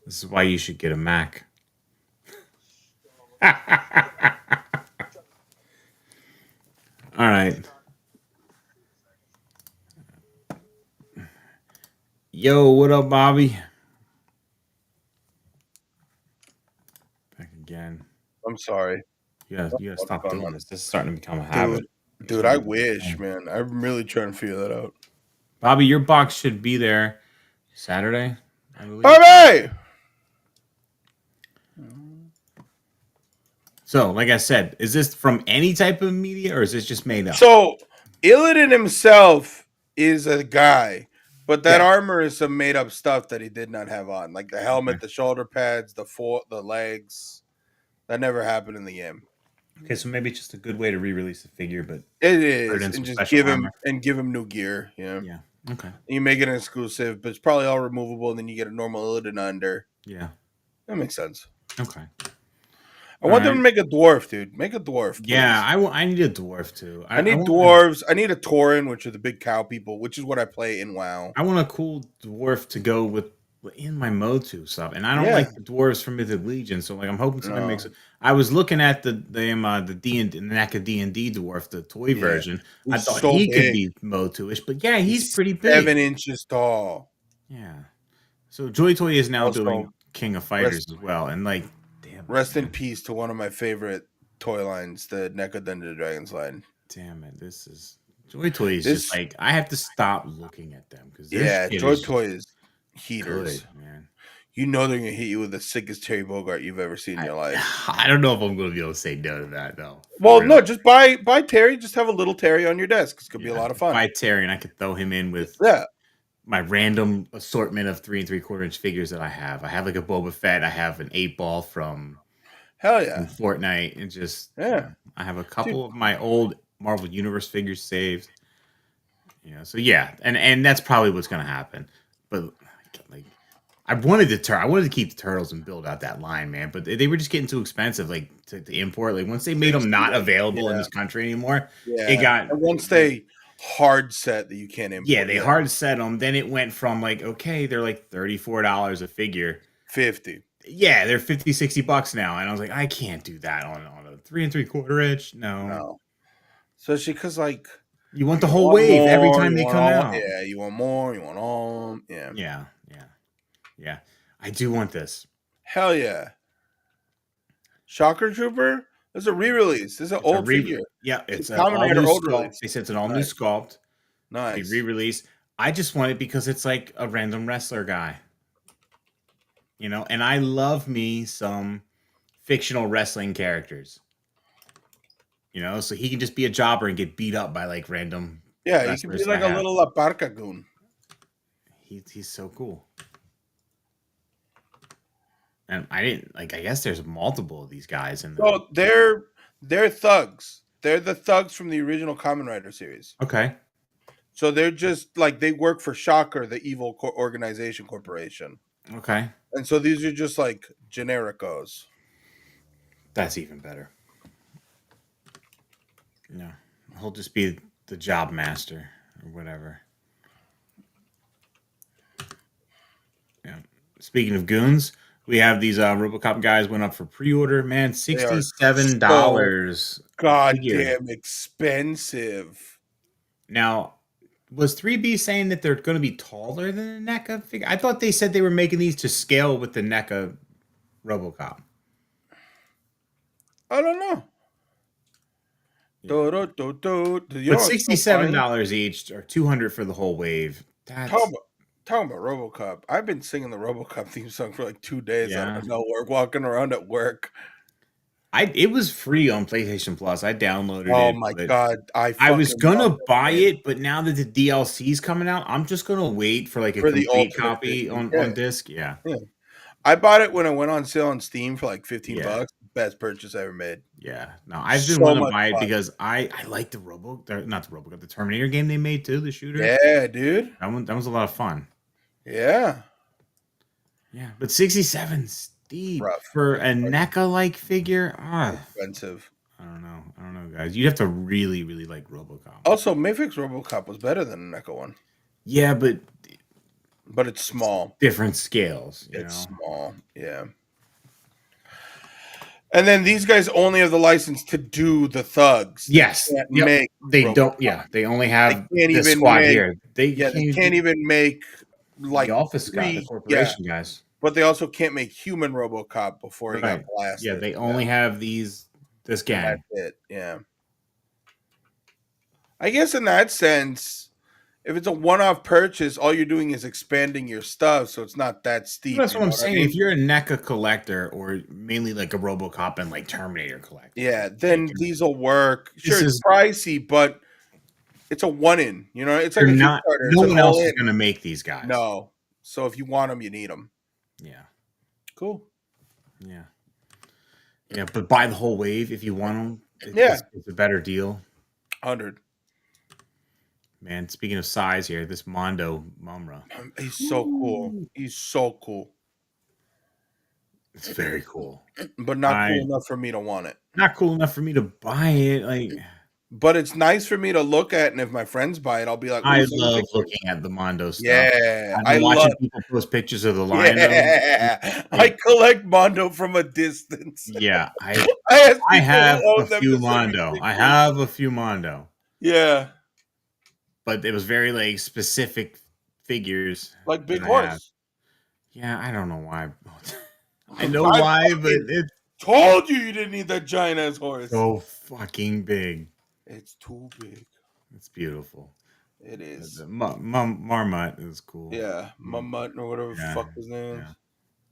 this is why you should get a Mac. All right. Yo, what up, Bobby? Back again. I'm sorry. You gotta What's stop going doing on? this. This is starting to become a habit. Dude, You dude, I can't do this wish, thing. man. I'm really trying to figure that out. Bobby, your box should be there Saturday, I believe. Bobby! So, like I said, is this from any type of media or is this just made up? So, Illidan himself is a guy, but that Yeah. armor is some made up stuff that he did not have on, like the Okay. helmet, the shoulder pads, the legs. That never happened in the game. Okay, so maybe it's just a good way to re-release the figure, but It put it is, in and some just special armor. give him new gear. Yeah, Yeah. Okay. you make it an exclusive, but it's probably all removable, and then you get a normal Illidan under. Yeah. That makes sense. Okay. I All want them right. to make a dwarf, dude. Make a dwarf, Yeah, please. I need a dwarf too. I I need want a, dwarves. I need a Tauren, which are the big cow people, which is what I play in WoW. I want a cool dwarf to go with in my Motu stuff, and I don't Yeah. like the dwarves from Mythic Legion. So like, I'm hoping somebody makes No. it. I was looking at the D and the NECA D&D dwarf, the toy Yeah. version. I He's thought so he could big. be Motu-ish, but yeah, he's He's pretty big. 7 inches tall. Yeah. So Joy Toy is now doing Also, King of Fighters rest as well, and like, damn it, rest in man. peace to one of my favorite toy lines, the NECA Dungeons Dragons line. Damn it, this is Joy Toy is just This, like I have to stop looking at them because their yeah, shit Joy is just Toy is heaters. good, man. You know they're gonna hit you with the sickest Terry Bogart you've ever seen in I your life. I don't know if I'm going to be able to say no to that though. For Well, real. no, just buy Terry. Just have a little Terry on your desk. It's gonna be a Yeah, lot of just fun. buy Terry and I could throw him in with Yeah, my random assortment of 3 3/4 inch figures that I have. I have like a Boba Fett. I have an 8 ball hell from yeah, Fortnite, and just yeah, I have a dude. couple of my old Marvel Universe figures saved. So yeah, and that's probably what's going to happen. But like I wanted to keep the turtles and build out that line, man. But they were just getting too expensive, like to import. Like once they made them not available in Yeah, this country anymore, it yeah. got And once they hard set that you can't yeah, import, they yeah, hard set them. Then it went from like okay, they're like $34 a figure. 50. Yeah, they're 50, $60 now, and I was like, I can't do that on a 3 3/4 inch. No, No, especially because like you want the you whole want wave every more, time you they want come all, out. yeah, you want more, you want all, yeah. Yeah, yeah, yeah. I do want this. Hell yeah, Shocker Trooper. There's a re-release. This is an It's a old figure. yeah, It's it's a an Kamen all Rider new old sculpt. release. They said it's an all new Nice, sculpt. They nice. re-released. I just want it because it's like a random wrestler guy, and I love me some fictional wrestling characters, so he can just be a jobber and get beat up by like random Yeah, you could be wrestlers like I a have. little La Parca goon. He's so cool. And I didn't like I guess there's multiple of these guys in the So they're thugs. They're the thugs from the original Kamen Rider series. Okay. So they're just like they work for Shocker, the evil organization corporation. Okay. And so these are just like genericos. That's even better. No. He'll just be the job master or whatever. Yeah. Speaking of goons, we have these RoboCop guys went up for pre-order. Man, They are so $67 a figure. goddamn expensive. Now, was 3B saying that they're going to be taller than the NECA figure? I thought they said they were making these to scale with the NECA RoboCop. I don't know. Yeah. You But know what's so funny? $67 each or 200 for the whole wave. Talking That's about, talking about RoboCop. I've been singing the RoboCop theme song for like 2 days out yeah. of nowhere, walking around at work. It was free on PlayStation Plus. I downloaded Oh it, my but god, I I was fucking love gonna that buy game. it, but now that the DLC's coming out, I'm just gonna wait for like a For the complete ultimate copy edition. on Yeah, disc. Yeah. yeah. I bought it when it went on sale on Steam for like 15 Yeah. bucks. Best purchase I ever made. Yeah. No, I've been So wanting to much buy it fun. because I like not the Robo, the Terminator game they made too, the shooter. Yeah, dude. That was a lot of fun. Yeah. Yeah, but 67 steep Rough. for a NECA like figure. Expensive. I don't know, guys. You'd have to really, really like RoboCop. Also, Mayfix RoboCop was better than the NECA one. Yeah, but It's small. different scales, It's small. Yeah. And then these guys only have the license to do the thugs. Yes. They can't Yep. make They RoboCop. don't. Yeah, they only They have can't this even squad make here. They yeah, they can't can't do even make the like office guy, the three yeah, corporation guys. but they also can't make human RoboCop before he got Right. Yeah, blasted. they only have this And gang. that's it. Yeah. I guess in that sense, if it's a one-off purchase, all you're doing is expanding your stuff, so it's not that steep. That's You what know I'm what I saying. mean? If you're a NECA collector or mainly like a RoboCop and like Terminator collector, Yeah, like, then these will work. Sure, this it's is pricey, but it's a one-in. You know, it's like they're a not. Kickstarter. It's No an one else is all-in. going to make these guys. No, so if you want them, you need them. Yeah. Cool. Yeah. Yeah, but buy the whole wave if you want them. Yeah. It's a better deal. 100. Man, speaking of size here, this Mondo Mumra. He's so cool. Ooh. He's so cool, It's very cool. but not cool enough for me to want it. Not cool enough for me to buy it. Like, But it's nice for me to look at, and if my friends buy it, I'll be like, "Ooh, I send me love pictures." looking at the Mondo stuff. Yeah, I've I been love. watching people post pictures of the lion. Yeah, I collect Mondo from a distance. Yeah, I ask I people have who a own them few to send me Mondo. I pictures. have a few Mondo, Yeah, but it was very like specific figures like Big that I have. Horse. Yeah, I don't know why. I know I why, but fucking it's told you didn't need that giant ass horse. so fucking big. It's too big. It's beautiful. It is. The Marmot is cool. Yeah, Mumut or whatever the Yeah, fuck his name is. yeah.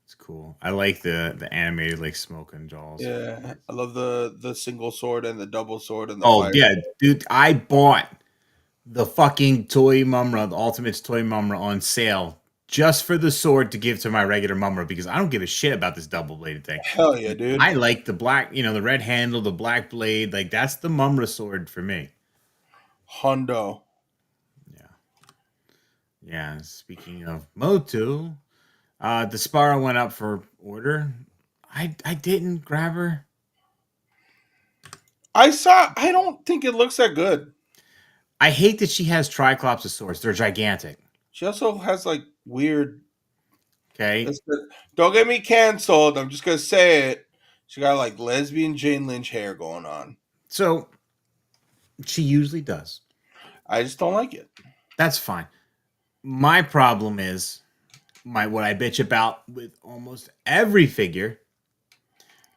It's cool. I like the animated like smoking jaws. Yeah, I love the single sword and the double sword and the Oh fire. yeah, dude! I bought the fucking toy Mumra, the Ultimate's toy Mumra on sale just for the sword to give to my regular Mumra because I don't give a shit about this double bladed thing. Hell yeah, dude. I like the black, the red handle, the black blade. Like that's the Mumra sword for me. Hondo. Yeah. Yeah. Speaking of Motu, the Spara went up for order. I didn't grab her. I don't think it looks that good. I hate that she has Triclopsosaurs. They're gigantic. She also has like weird. Okay. Don't get me canceled. I'm just gonna say it. She got like lesbian Jane Lynch hair going on. So she usually does. I just don't like it. That's fine. My problem is my what I bitch about with almost every figure.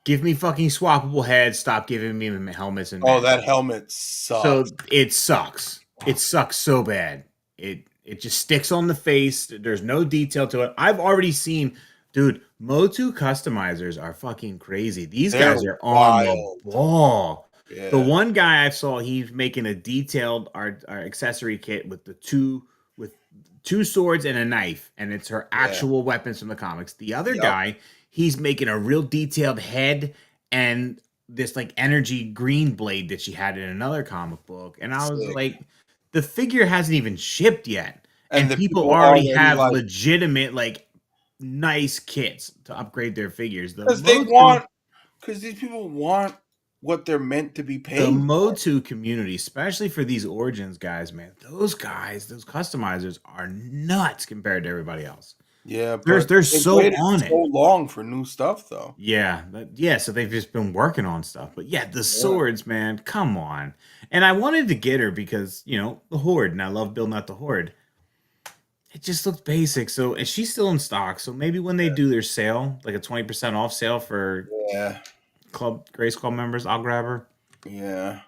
Give me fucking swappable heads. Stop giving me helmets and Oh, masks. that helmet sucks. So it sucks. It sucks so bad. It just sticks on the face. There's no detail to it. I've already seen, dude. Motu customizers are fucking crazy. These They're guys are on the wild. ball. The Yeah, one guy I saw, he's making a detailed our accessory kit with with two swords and a knife, and it's her yeah, actual weapons from the comics. The other yep, guy, he's making a real detailed head and this like energy green blade that she had in another comic book. And I was sick. like, the figure hasn't even shipped yet. And And the people people already already have like legitimate, like nice kits to upgrade their figures. because they want because these people want what they're meant to be The paying for. Motu community, especially for these origins guys, man, those guys, those customizers are nuts compared to everybody else. Yeah, They're but they're they've so waited on so it. long for new stuff, though. Yeah, so they've just been working on stuff. But yeah, the Yeah, swords, man, come on. And I wanted to get her because, the Horde, and I love building out the Horde. It just looks basic. So, and she's still in stock. So maybe when they do their sale, like a 20% off sale for yeah, Grace Club members, I'll grab her. yeah.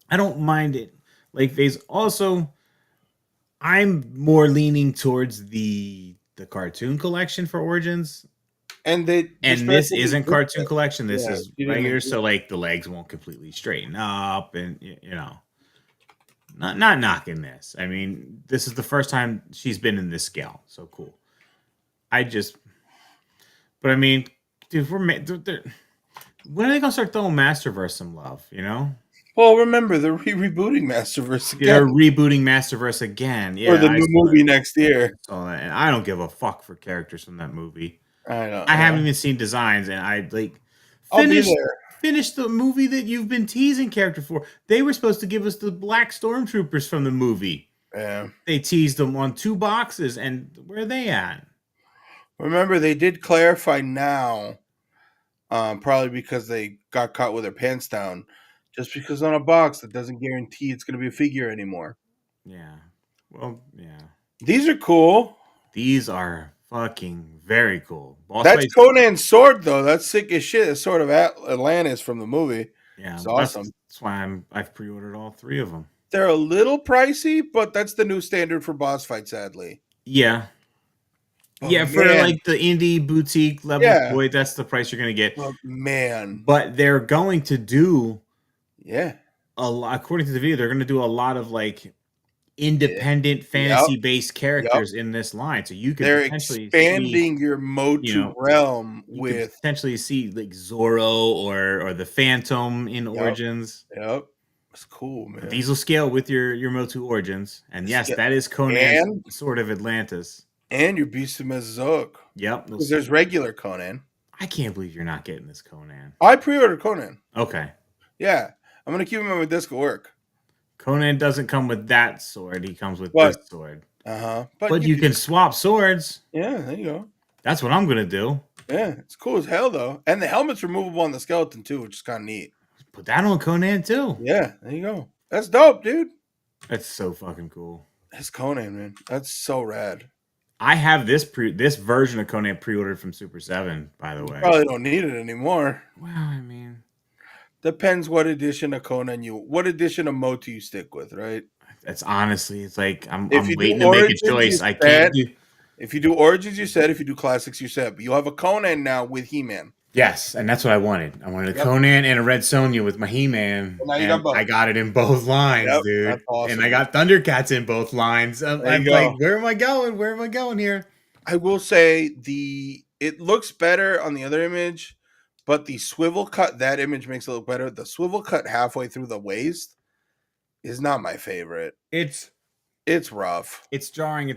I don't mind it. Like phase. Also, I'm more leaning towards the cartoon collection for Origins. And the And this specialty isn't did cartoon that. collection. This Yeah, is she didn't regular. agree. So like the legs won't completely straighten up, and not knocking this. I mean, this is the first time she's been in this scale. So cool. I just, but I mean, dude, when are they gonna start throwing Masterverse some love? Well, remember they're rebooting Masterverse They're again, rebooting Masterverse again. or Yeah, the new movie next year. I saw that, and I don't give a fuck for characters from that movie. I know. I Yeah, haven't even seen designs, and I like I'll be finished there. finished the movie that you've been teasing character for. They were supposed to give us the black stormtroopers from the movie. Yeah. They teased them on 2 boxes, and where are they at? Remember, they did clarify now, probably because they got caught with their pants down. Just because on a box, that doesn't guarantee it's going to be a figure anymore. Yeah. Well, yeah. These are cool. These are fucking very cool. Boss That's fights. Conan's sword, though. That's sick as shit. The sword of Atlantis from the movie. Yeah, It's awesome. that's why I've pre-ordered all 3 of them. They're a little pricey, but that's the new standard for boss fight, sadly. Yeah. But Yeah, for man, like the indie boutique level yeah. toy, that's the price you're gonna get. But man, But they're going to do yeah. a lot, according to the video, they're going to do a lot of like Yeah. independent Yep. fantasy based Yep. characters in this line. So you could They're potentially see, expanding your you Motu know, realm you could with potentially see like Zorro or the Phantom in yep. Origins. Yep. It's cool, But man. these will scale with your Motu Origins. And It's yes, get- that is Conan's and Sword of Atlantis. your Beast of Mesozoic. Yep. Because there's regular Conan. I can't believe you're not getting this Conan. I pre-ordered Conan. Okay. Yeah. I'm gonna keep him on my disc at work. Conan doesn't come with that sword. He comes with But this sword. but But you can swap swords. yeah, there you go. That's what I'm going to do. Yeah, it's cool as hell though. And the helmet's removable on the skeleton too, which is kind of neat. Put that on Conan too. Yeah, there you go. That's dope, dude. That's so fucking cool. That's Conan, man. That's so rad. I have this version of Conan pre-ordered from Super 7, by the way. Probably don't need it anymore. Well, I mean, Depends what edition of Conan what edition of Motu you stick with, right? it's honestly, it's like I'm If you waiting do to make a Origins, choice. you I said. can't do. If you do Origins, you said. If you do Classics, you said. But you have a Conan now with He-Man. Yes, and that's what I wanted. I wanted a Yep. Conan and a Red Sonja with my He-Man. Well, now you And got both. I got it in both lines, Yep, dude. that's awesome. And I got Thundercats in both lines. I'm There you like, go. where am I going? Where am I going here? I will say it looks better on the other image, but the swivel cut, that image makes it look better. The swivel cut halfway through the waist is not my favorite. It's Rough. jarring.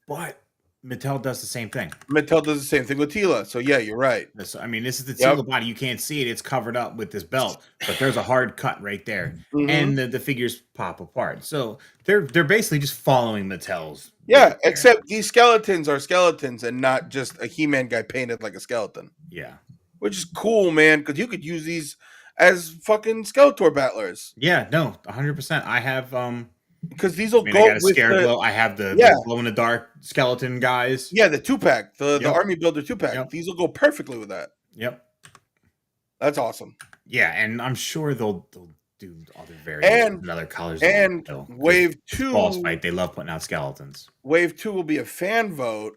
But Mattel does the same thing. Mattel does the same thing with Tila. So yeah, you're right. This is the Yep. Tila body. You can't see it. It's covered up with this belt, but there's a hard cut right there, Mhm. and the figures pop apart. So they're basically just following Mattel's. Yeah, bit there. except these skeletons are skeletons and not just a He-Man guy painted like a skeleton. Yeah, which is cool, man, because you could use these as fucking Skeletor battlers. Yeah, no, 100%. I have Because these will I mean, I go got a with scare the glow. I have yeah, the glow in the dark skeleton guys. yeah, the 2-pack, the Yep. army builder 2-pack. Yep. These will go perfectly with that. Yep. That's awesome. Yeah, and I'm sure they'll do other variations And and other colors of them and still because wave it's boss two, fight. They love putting out skeletons. wave two will be a fan vote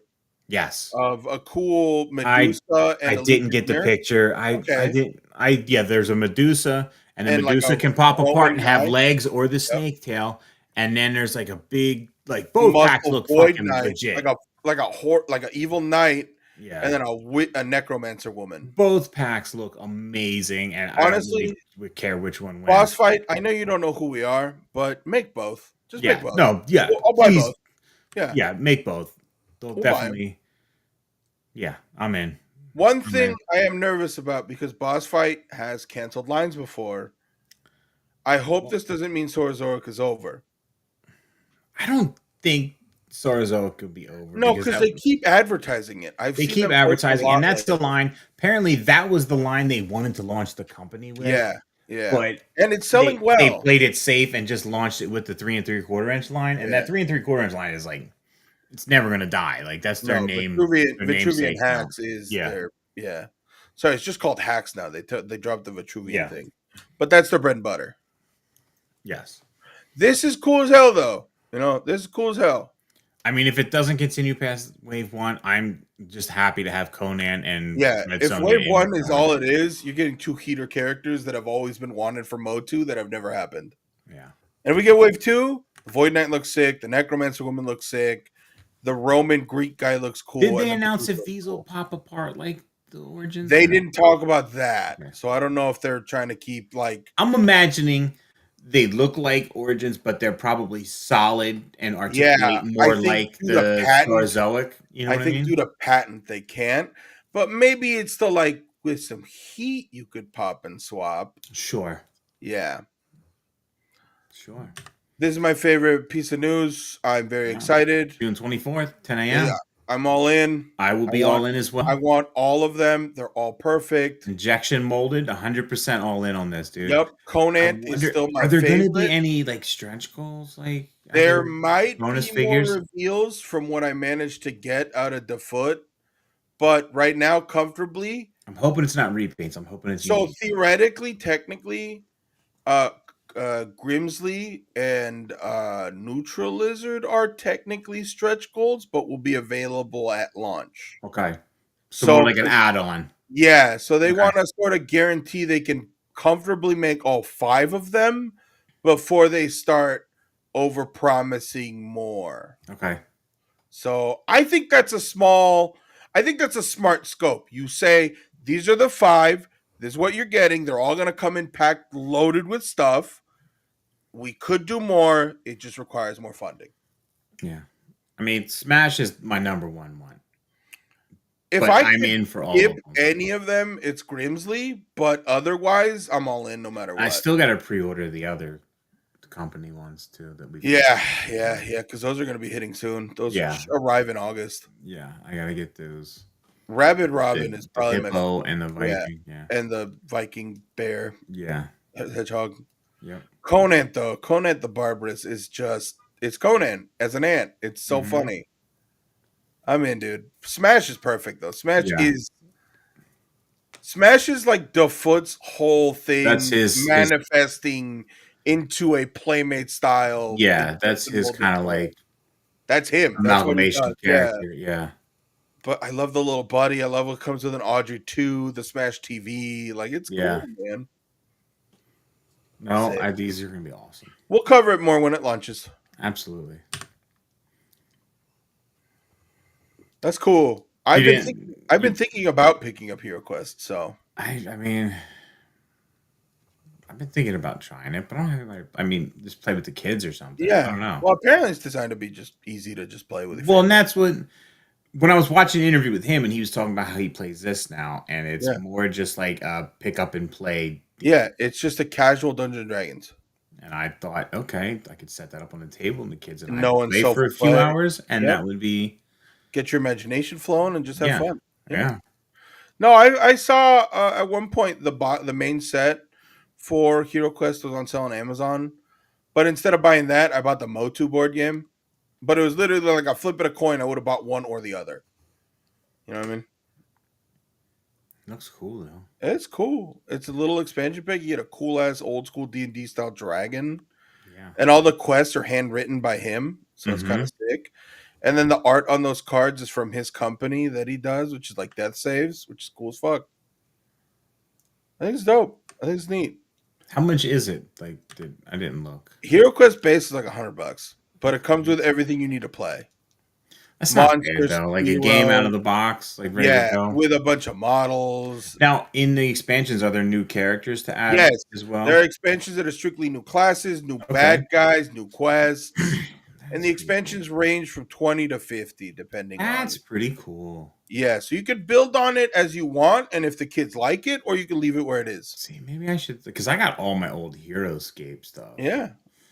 Yes. of a cool I Medusa I and a didn't get the Legionnaire. picture. I Okay, didn't I yeah, there's a Medusa and the and like Medusa can pop a apart Roman and have knight. legs or the Yep. snake tail. And then there's like a big like both packs Muscle look void fucking knight, legit. like a evil knight, and Yeah. then a necromancer woman. Both packs look amazing, and I don't really Honestly, would care which one boss wins. fight. I know you don't know who we are, but make both. Just make Yeah, both. no, yeah, I'll buy please, both. Yeah, yeah, make both. They'll we'll buy them. definitely, yeah, I'm in. One I'm thing in. I am nervous about because boss fight has canceled lines before. I hope Well, this doesn't mean Sorazoric is over. I don't think Sarzo could be over No, because because they keep advertising it. I've they seen keep them post a advertising, lot and that's the lately. line. Apparently, that was the line they wanted to launch the company with, Yeah, yeah, but and it's selling they well. played it safe and just launched it with the 3 3/4 inch line, and Yeah. that 3 3/4 inch line is like it's never gonna die. Like that's No, their Vitruvian namesake now. Hacks is Yeah, their yeah. Sorry, it's just called Hacks now. They dropped the Vitruvian yeah, thing, but that's their bread and butter. yes. This is cool as hell, though. This is cool as hell. I mean, if it doesn't continue past wave one, I'm just happy to have Conan and Yeah, Red if Sonja Wave in the One is core. all it is, you're getting two heater characters that have always been wanted for Motu that have never happened. Yeah. And if we get Wave Two, the Void Knight looks sick. The Necromancer woman looks sick. The Roman Greek guy looks Did cool, they and the announce Medusa if looks these will cool. pop apart like the origins? They didn't talk about that, Okay. so I don't know if they're trying to keep like I'm imagining they look like origins, but they're probably solid and yeah. articulate I more think like due to the patent, Starzoic. You know I what I think due mean? to patent they can't. But maybe it's the like with some heat you could pop and swap. Sure. Yeah. Sure. This is my favorite piece of news. I'm very Yeah. excited. June 24th, 10 Yeah, a.m. I'm all in. I will I be want all in as I well. want all of them. They're all perfect. Injection molded, 100% all in on this, dude. Yep, I Conan is wonder, still are my there going to be favorite. any like stretch goals, like There other might bonus be more figures? reveals from what I managed to get out of the foot, but right now, comfortably. I'm hoping it's not repaints. I'm hoping it's So unique. theoretically, technically, uh, Grimsley and Neutral Lizard are technically stretch goals, but will be available at launch. Okay, so more So like an add-on. yeah, so they Okay, want to sort of guarantee they can comfortably make all five of them before they start over promising more. okay, So I think that's a smart scope. You say these are the five, this is what you're getting. They're all going to come in packed loaded with stuff. We could do more. It just requires more funding. yeah. I mean, Smash is my number one, If but I I'm could in for all skip of them. any of them, it's Grimsley, but otherwise, I'm all in no matter I what. still got to pre-order the other company ones too that we. Yeah, because those are going to be hitting soon. Those Yeah, arrive in August. yeah. I gotta get those. Rabid Robin is The probably my hippo and the yeah, Viking. Yeah, and the Viking bear yeah, hedgehog. yep. Conan though, Conan the Barbarous is just it's Conan as an ant. It's so Hmm. funny. I'm in, dude. Smash is perfect though. Yeah, Smash is like the Foot's whole that's thing his. manifesting into a playmate style Yeah, that's injection his molded kind of toy. like That's him. That's what he amalgamation does. Yeah. character. Yeah, But I love the little buddy. I love what comes with an Audrey 2, the Smash TV. Like it's cool, yeah. man. No, Sick. these are gonna be awesome. We'll cover it more when it launches. Absolutely. That's cool. You didn't. I've been thinking about picking up Hero Quest, so I mean, I've been thinking about trying it, but I don't have like. I mean, just play with the kids or something. I yeah. don't know. Well, apparently it's designed to be just easy to just play with your Well, and family. that's what when I was watching an interview with him, and he was talking about how he plays this now, and it's Yeah. more just like a pick up and play game. Yeah, it's just a casual Dungeons and Dragons. And I thought, okay, I could set that up on the table, and the kids and I No play one's for a few play. hours, and Yep. that would be Get your imagination flowing and just have yeah, fun. Yeah. yeah. No, I saw at one point the main set for Hero Quest was on sale on Amazon, but instead of buying that, I bought the Motu board game. But it was literally like a flip of a coin. I would have bought one or the other. You know what I mean? Looks cool though. It's cool. It's a little expansion pack. You get a cool ass old school D&D style dragon, Yeah. and all the quests are handwritten by him, so it's kind Mm-hmm. of sick. And then the art on those cards is from his company that he does, which is like death saves, which is cool as fuck. I think it's dope. I think it's neat. How much is it? Like, I didn't look. Hero Quest base is like $100, but it comes with everything you need to play. That's not bad Monsters, though. Like a game out hero, of the box, like ready to yeah, go. with a bunch of models. Now, in the expansions, are there new characters to add Yes, as there well? are expansions that are strictly new classes, new Okay. bad guys, new quests, and That's the pretty cool. expansions range from 20 to 50 depending on. That's pretty cool. Yeah, so you could build on it as you want, and if the kids like it, or you can leave it where it is. See, maybe I should, because I got all my old Heroescape stuff, Yeah,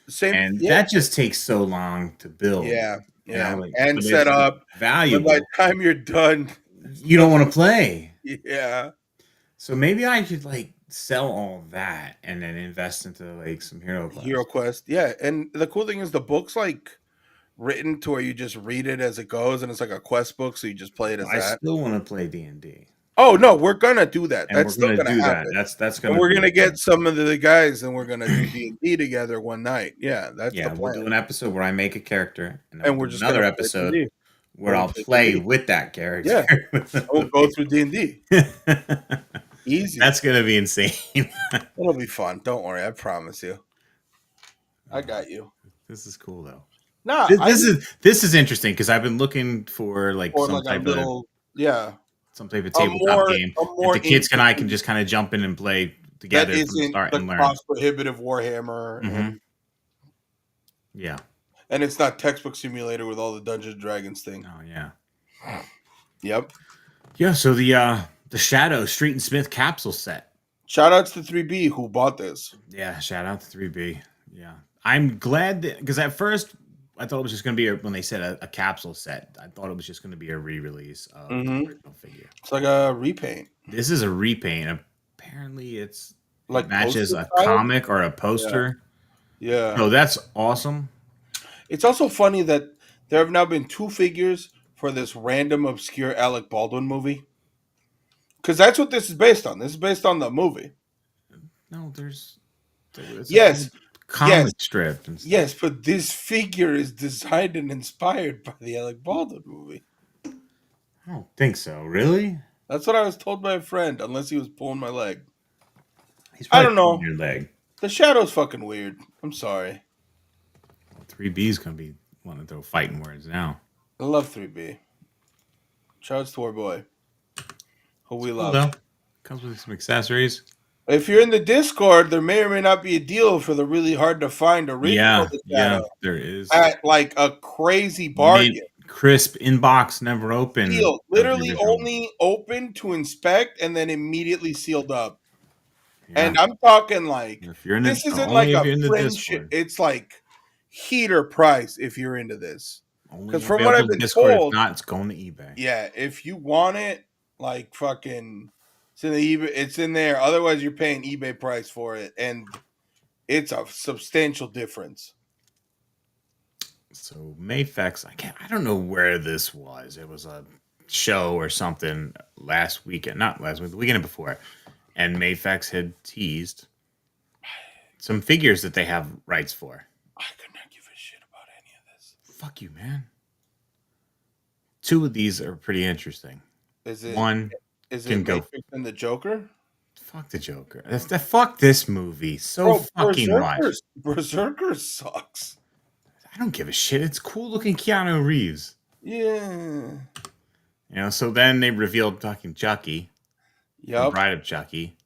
same. and Yeah, that just takes so long to build. yeah, You know, yeah, like, and but set if it's up. But by the valuable, time you're done, you don't want to play. yeah, So maybe I should like sell all that and then invest into like some Hero Hero Quest. Quest. Yeah, and the cool thing is the book's like written to where you just read it as it goes, and it's like a quest book, so you just play it as I that. still want to play D&D, Oh no, we're gonna do that. and That's we're still gonna gonna do that. happen, That's and gonna we're be a gonna thing. get some of the guys, and we're gonna do D&D together one night. Yeah, that's the Yeah, we'll plan. do an episode where I make a character, and then And we'll we're do just gonna another play episode D&D. where We're gonna I'll play play D&D. with that character. Yeah, and we'll go through D&D. Easy. That's gonna be insane. It'll be fun. Don't worry. I promise you. I got you. This is cool though. Nah, This, I this is this is interesting because I've been looking for like or like a little, yeah, some type of a tabletop game a that more the kids and I can interesting just kind of jump in and play that together from the isn't start the and learn. cost prohibitive Warhammer, Hmm. Yeah. and it's not textbook simulator with all the Dungeons and Dragons thing. Oh yeah. Yep. Yeah. So the Shadow Street and Smith capsule set. Shout outs to 3B who bought this. Yeah. Shout out to 3B. Yeah. I'm glad that because at first I thought it was just going to be when they said a capsule set. I thought it was just going to be a re-release of Mm-hmm. the original figure. It's like a repaint, This is a repaint. Apparently, it like matches poster a style. comic or a poster. Yeah. Oh, that's awesome. It's also funny that there have now been two figures for this random obscure Alec Baldwin movie. Because that's what this is based on. This is based on the movie. No, it's a Yes, whole yes, comic strip and stuff. yes, but this figure is designed and inspired by the Alec Baldwin movie. I don't think so. Really? That's what I was told by a friend, unless he was pulling my leg. He's I probably don't pulling know. your leg. The shadow's fucking weird. I'm sorry. 3B's gonna be wanting to throw fighting words now. I love 3B. Shouts to our boy, who we Cool love. though. Comes with some accessories. If you're in the Discord, there may or may not be a deal for the really hard to find original Yeah, The yeah, Shadow there is. at like a crazy Mint, bargain. crisp inbox, never open. Sealed, Of the literally original. only open to inspect and then immediately sealed up. Yeah. And I'm talking like If you're in this isn't only like if a you're in the fringe. Discord. It's like heater price if you're into this. Only Because from what available I've in been Discord. If told, not, it's going to eBay. yeah, if you want it, like fucking, it's in the eBay. It's in there. Otherwise, you're paying eBay price for it, and it's a substantial difference. So Mayfex, I don't know where this was. It was a show or something last weekend, not last week, the weekend before, and Mayfex had teased some figures that they have rights for. I could not give a shit about any of this. Fuck you, man. Two of these are pretty interesting. Is it One is can it go. Matrix and the Joker? Fuck the Joker. Fuck this movie so fucking much. Berserker sucks. I don't give a shit. It's cool looking Keanu Reeves. Yeah. You know, so then they revealed fucking Chucky. The Yep. Bride of Chucky.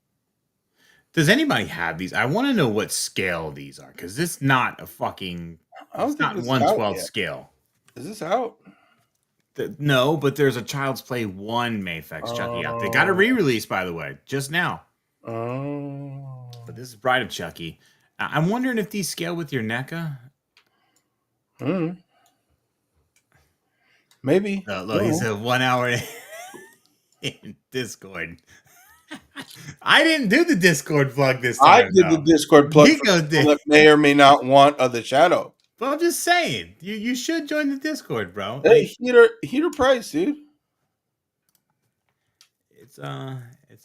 Does anybody have these? I want to know what scale these are, because it's not a fucking. I don't It's think not this is 1/12 out yet. scale. Is this out? No, but there's a Child's Play 1 Mayfex Chucky out. They got a re-release, by the way, just now. Oh. But this is Bride of Chucky. I'm wondering if these scale with your NECA. Maybe. Look, he said 1 hour. in Discord. I didn't do the Discord plug this I time, did the though. Discord plug for Nico people did. that may or may not want the shadow. But I'm just saying, you should join the Discord, bro. Hey, heater price, dude. It's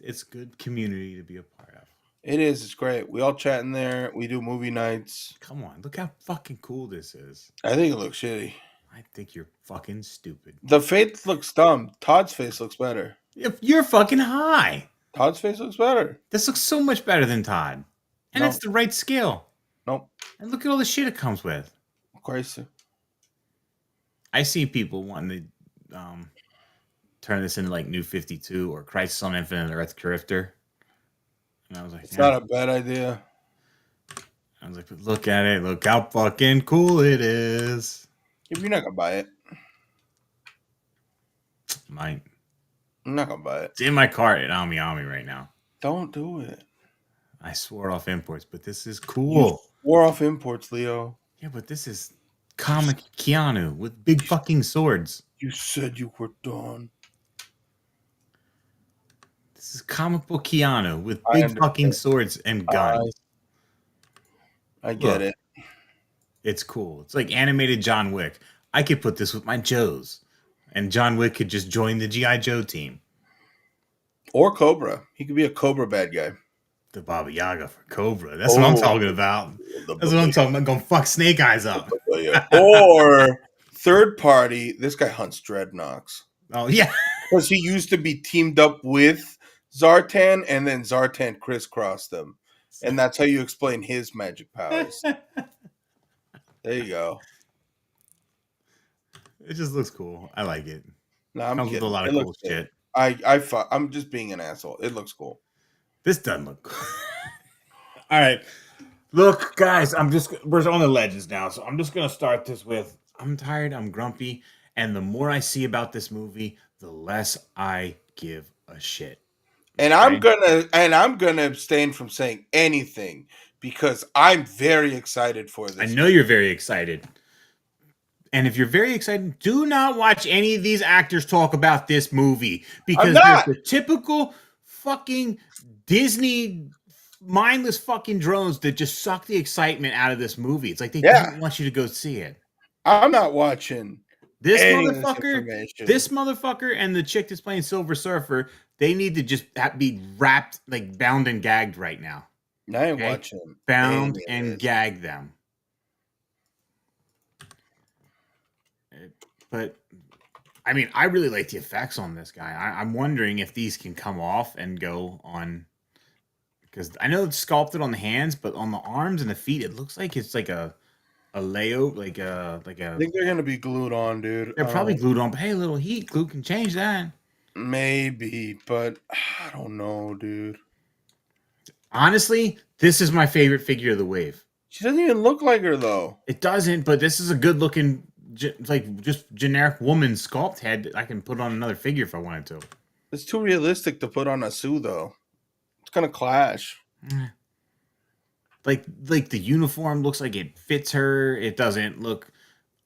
it's good community to be a part of. It is. It's great. We all chat in there. We do movie nights. Come on, look how fucking cool this is. I think it looks shitty. I think you're fucking stupid. The face looks dumb. Todd's face looks better. You're fucking high. Todd's face looks better. This looks so much better than Todd. And No. it's the right scale. Nope. And look at all the shit it comes with. Crazy. I see people wanting to turn this into like New 52 or Crisis on Infinite Earth Drifter. And I was like, It's not a bad idea. I was like, but look at it. Look how fucking cool it is. If you're not gonna buy it, Might. I'm not gonna buy it. It's in my cart at Ami right now. Don't do it. I swore off imports, but this is You cool. swore off imports, Leo. Yeah, but this is comic Keanu with big fucking swords. You said you were done. This is comic book Keanu with I big understand. fucking swords and guns. I get it. It's cool. It's like animated John Wick. I could put this with my Joes, and John Wick could just join the G.I. Joe team. Or Cobra. He could be a Cobra bad guy. The Baba Yaga for Cobra. That's what I'm talking about. That's what I'm talking about. Gonna fuck Snake Eyes up. Or third party, this guy hunts dreadnoks. Oh, yeah. Because he used to be teamed up with Zartan, and then Zartan crisscrossed them. And that's how you explain his magic powers. There you go. It just looks cool. I like it. No, I'm Comes with kidding. a lot It of cool looks good. shit. I'm just being an asshole. It looks cool. This doesn't look cool. All right. Look, guys, we're on the legends now, so I'm just gonna start this with I'm tired, I'm grumpy, and the more I see about this movie, the less I give a shit. And I'm gonna abstain from saying anything because I'm very excited for this. I know you're very excited. And if you're very excited, do not watch any of these actors talk about this movie because they're the typical fucking Disney mindless fucking drones that just suck the excitement out of this movie. It's like they don't want you to go see it. I'm not watching this any motherfucker. This motherfucker and the chick that's playing Silver Surfer, they need to just be wrapped, like bound and gagged right now. I ain't watching. Bound and gag them. But I mean, I really like the effects on this guy. I'm wondering if these can come off and go on, because I know it's sculpted on the hands, but on the arms and the feet, it looks like it's like a layout, like a. I think they're gonna be glued on, dude. They're probably glued on, but hey, a little heat glue can change that. Maybe, but I don't know, dude. Honestly, this is my favorite figure of the wave. She doesn't even look like her though. It doesn't, but this is a good looking. Like just generic woman sculpt head that I can put on another figure if I wanted to. It's too realistic to put on a Sue though. It's gonna clash. Like the uniform looks like it fits her. It doesn't look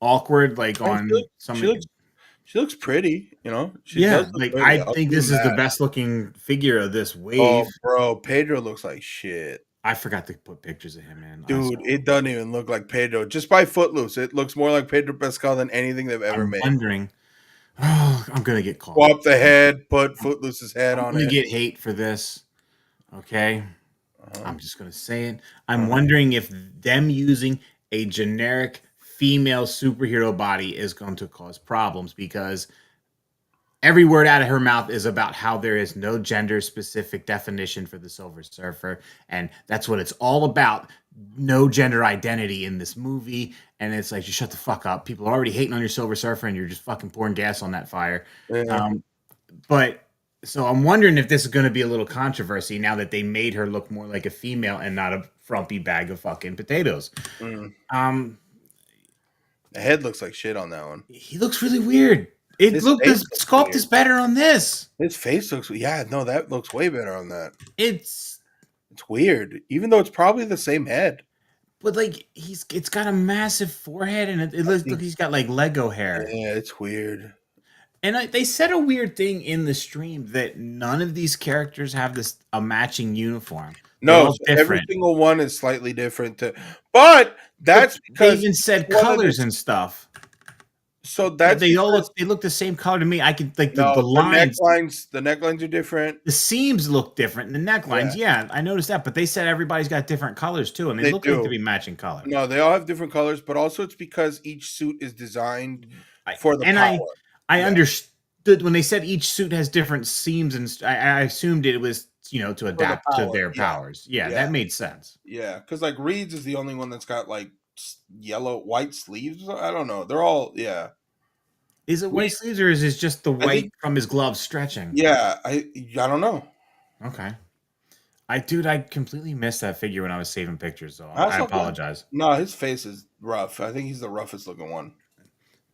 awkward like on some. She looks pretty, you know. I think this is the best looking figure of this wave. Oh, bro, Pedro looks like shit. I forgot to put pictures of him in. Dude, it doesn't even look like Pedro. Just by Footloose, it looks more like Pedro Pascal than anything they've ever made. Wondering. Oh, I'm gonna get called. Swap the head, put Footloose's head on it. I'm gonna get hate for this. Okay. I'm just gonna say it. I'm wondering if them using a generic female superhero body is going to cause problems because every word out of her mouth is about how there is no gender specific definition for the Silver Surfer. And that's what it's all about. No gender identity in this movie. And it's like, just shut the fuck up. People are already hating on your Silver Surfer and you're just fucking pouring gas on that fire. Yeah. But so I'm wondering if this is going to be a little controversy now that they made her look more like a female and not a frumpy bag of fucking potatoes. The head looks like shit on that one. He looks really weird. The sculpt is better on this. His face looks, that looks way better on that. It's weird, even though it's probably the same head. But like it's got a massive forehead and it looks like he's got like Lego hair. Yeah, it's weird. And they said a weird thing in the stream that none of these characters have this a matching uniform. They're No, all so every different. single one is slightly different. But But that's they because even each said one of colors this. and stuff. So But that's because they look the same color to me. I could like the no, lines, the necklines are different. the seams look different. The necklines, Yeah, yeah, I noticed that. But they said everybody's got different colors too, and they they look like to do. be matching colors. No, they all have different colors, but also it's because each suit is designed I for the and power. I Yeah, understood when they said each suit has different seams, and I assumed it was to for the adapt to power. their Yeah, powers. Yeah, yeah, that made sense. yeah. Because like Reed's is the only one that's got like yellow, white sleeves. I don't know. They're all yeah. Is it white Reed, sleeves or is it just the I white think from his gloves stretching? yeah. I don't know. Okay. I completely missed that figure when I was saving pictures, so I That's okay. apologize. No, his face is rough. I think he's the roughest looking one.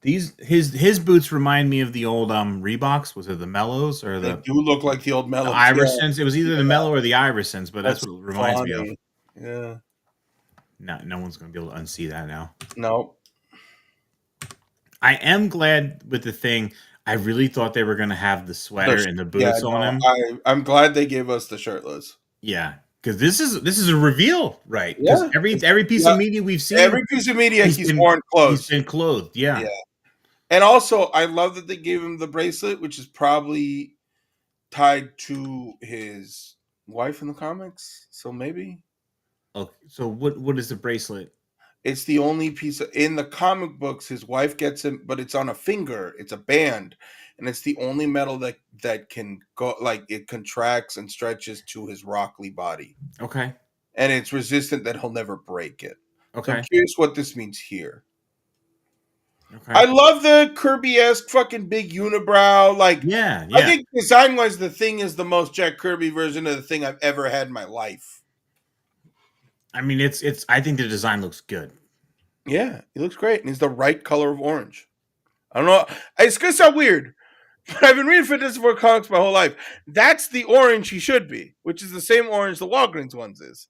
These his boots remind me of the old Reeboks. Was it the Mellows or They do look like the old the Mellows. Yeah, Irisons? It was either the yeah. Mellow or the Irisons, but that's That's what it reminds me of. funny. Yeah. No one's gonna be able to unsee that now. No. I am glad with the thing. I really thought they were gonna have the The sweater and the yeah, boots on no. him. I'm glad they gave us the shirtless. Yeah, because this is a reveal, right? Because Yeah. every piece of Yeah. media we've seen, Every piece of media he's worn he's clothes. been clothed. Yeah. Yeah. And also I love that they gave him the bracelet, which is probably tied to his wife in the comics. So maybe Okay. So what is the bracelet? it's the only piece in the comic books his wife gets him, but it's on a finger. It's a band, and it's the only metal that can go like it contracts and stretches to his rockly body, Okay. and it's resistant that he'll never break it. So I'm Okay. curious what this means here. Okay. I love the Kirby-esque fucking big unibrow. Like Yeah. I Yeah. think design-wise, the thing is the most Jack Kirby version of the thing I've ever had in my life. I mean, it's. I think the design looks good. Yeah, he looks great, and he's the right color of orange. I don't know. It's gonna sound weird, but I've been reading Fantastic Four comics my whole life. That's the orange he should be, which is the same orange the Walgreens ones is.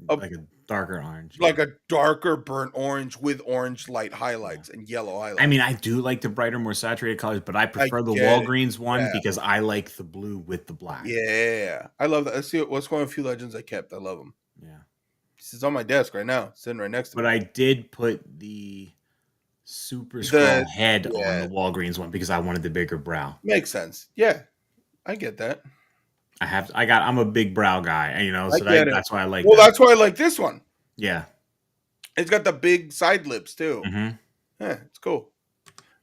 A, Like a darker orange. Yeah. like a darker burnt orange with orange light Yeah. highlights and yellow I highlights. mean, I do like the brighter, more saturated colors, but I I prefer the get it. Walgreens one Yeah. because I like the blue with the black. Yeah. I love that. Let's see what's going on. A few legends I kept. I love them. Yeah. This is on my desk right now, sitting right next to But me. I did put the Super The Scroll head on yeah, the Walgreens one because I wanted the bigger brow. makes sense. Yeah, I get that. I'm a big brow guy, I so get it. that's why I like Well, that. that's why I like this one. Yeah. It's got the big side lips too. Mm-hmm. Yeah, it's cool.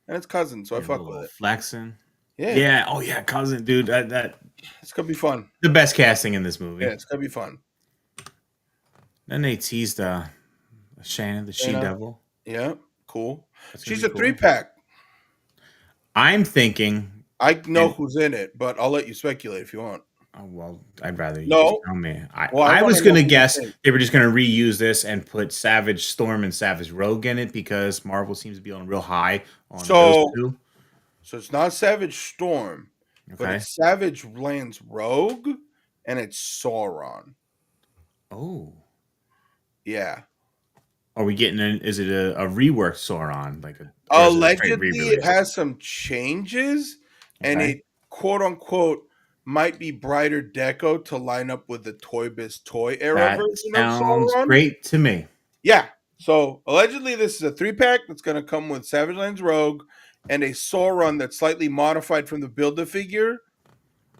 And it's cousin, so I Yeah, a fuck with little it. flexing. Yeah, Yeah. Oh yeah, cousin, dude. That it's gonna be fun. the best casting in this Yeah, movie. it's gonna be fun. Then they teased Shannon, the she Yeah, devil. yeah, cool. That's gonna She's be a cool. 3-pack. I'm thinking, I know and who's in it, but I'll let you speculate if you want. oh, well, I'd rather you just No, tell me. well, I I want was to know gonna who you guess think. they were just gonna reuse this and put Savage Storm and Savage Rogue in it because Marvel seems to be on real high on those So, two. so it's not Savage Storm, but Okay. it's Savage Lands Rogue, and it's Sauron. Oh. Yeah. Are we getting an? Is it a reworked Sauron, or is it a straight Allegedly, it re-release? has some changes, and Okay, it quote unquote might be brighter deco to line up with the Toy Biz Toy era that version of sounds Sauron. great to me. Yeah. So allegedly, this is a 3-pack that's going to come with Savage Lands Rogue and a Sauron that's slightly modified from the Build-A-Figure.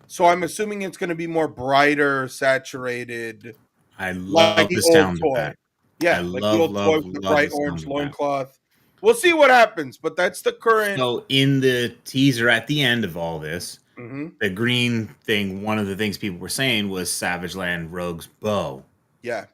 So I'm assuming it's going to be more brighter, saturated, I like love the the old sound of toy. that. I Yeah, like the love, old toy love, with the love bright the orange sound of that. loincloth. We'll see what happens, but that's the current. So in the teaser at the end of all this, Mhm. the green thing, one of the things people were saying was Savage Land Rogue's bow. Yeah.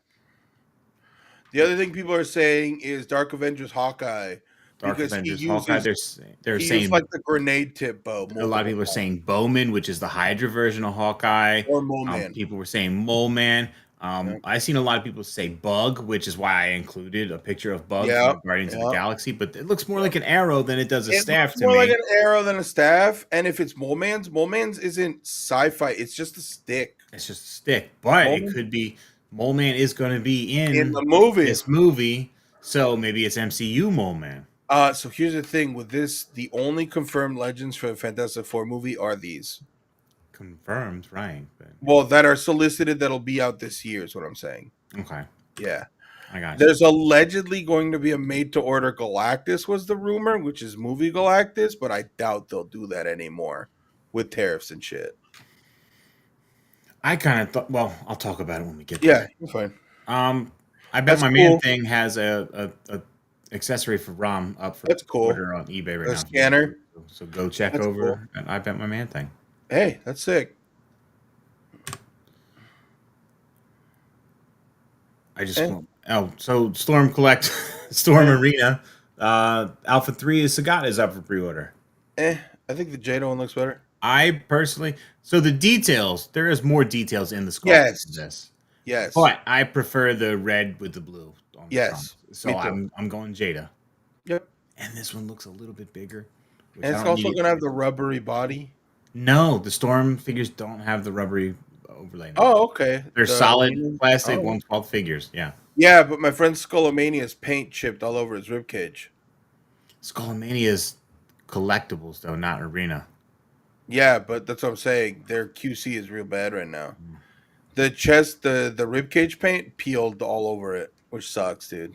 The other thing people are saying is Dark Avengers Hawkeye Dark because he Avengers Hawkeye. uses They're he used saying like the grenade tip bow a lot of multiple people are times. saying Bowman, which is the Hydra version of Hawkeye. Or Mole Man. People were saying Mole Man. Yeah. I've seen a lot of people say Bug, which is why I included a picture of Bug Yeah. from Guardians of the Yeah. Galaxy. But it looks more like an arrow than it does a It staff looks to more like me. an arrow than a staff. And if it's Mole Man's isn't sci-fi, it's just a stick. It's just a stick, but Mole it Man could be Mole Man is going to be in the in movie. this movie, so maybe it's MCU Mole Man. So here's the thing with this: the only confirmed legends for the Fantastic Four movie are these. Confirmed, right? But Well, that are solicited that'll be out this year is what I'm saying. okay, Yeah. I got you. There's allegedly going to be a made to order Galactus was the rumor, which is movie Galactus, but I doubt they'll do that anymore with tariffs and shit. I kind of thought. Well, I'll talk about it when we get Yeah, there. you're fine. Um, I bet That's my man cool. thing has a accessory for ROM up for That's cool. order on eBay right A now. If you want to. scanner. So go check That's cool. over. And I bet my man thing. Hey, that's sick. I just Eh, oh so Storm Collect Storm eh, Arena Alpha 3 is Sagat is up for pre-order. eh. I think the Jada one looks better. I personally so the details there is more details in the sculpting of Yes. this, Yes. but I prefer the red with the blue on the Yes. trunks. So Me too. I'm going Jada, Yep. and this one looks a little bit bigger, which And I it's don't also need. gonna have the rubbery body. No, the Storm figures don't have the rubbery overlay no more. Oh, okay. They're The solid aluminum. plastic Oh. 1/12 figures. Yeah, Yeah, but my friend Skullomania's paint chipped all over his ribcage. Skullomania's collectibles though, not arena. Yeah, but that's what I'm saying. Their QC is real bad right now. The chest, the ribcage paint peeled all over it, which sucks, dude.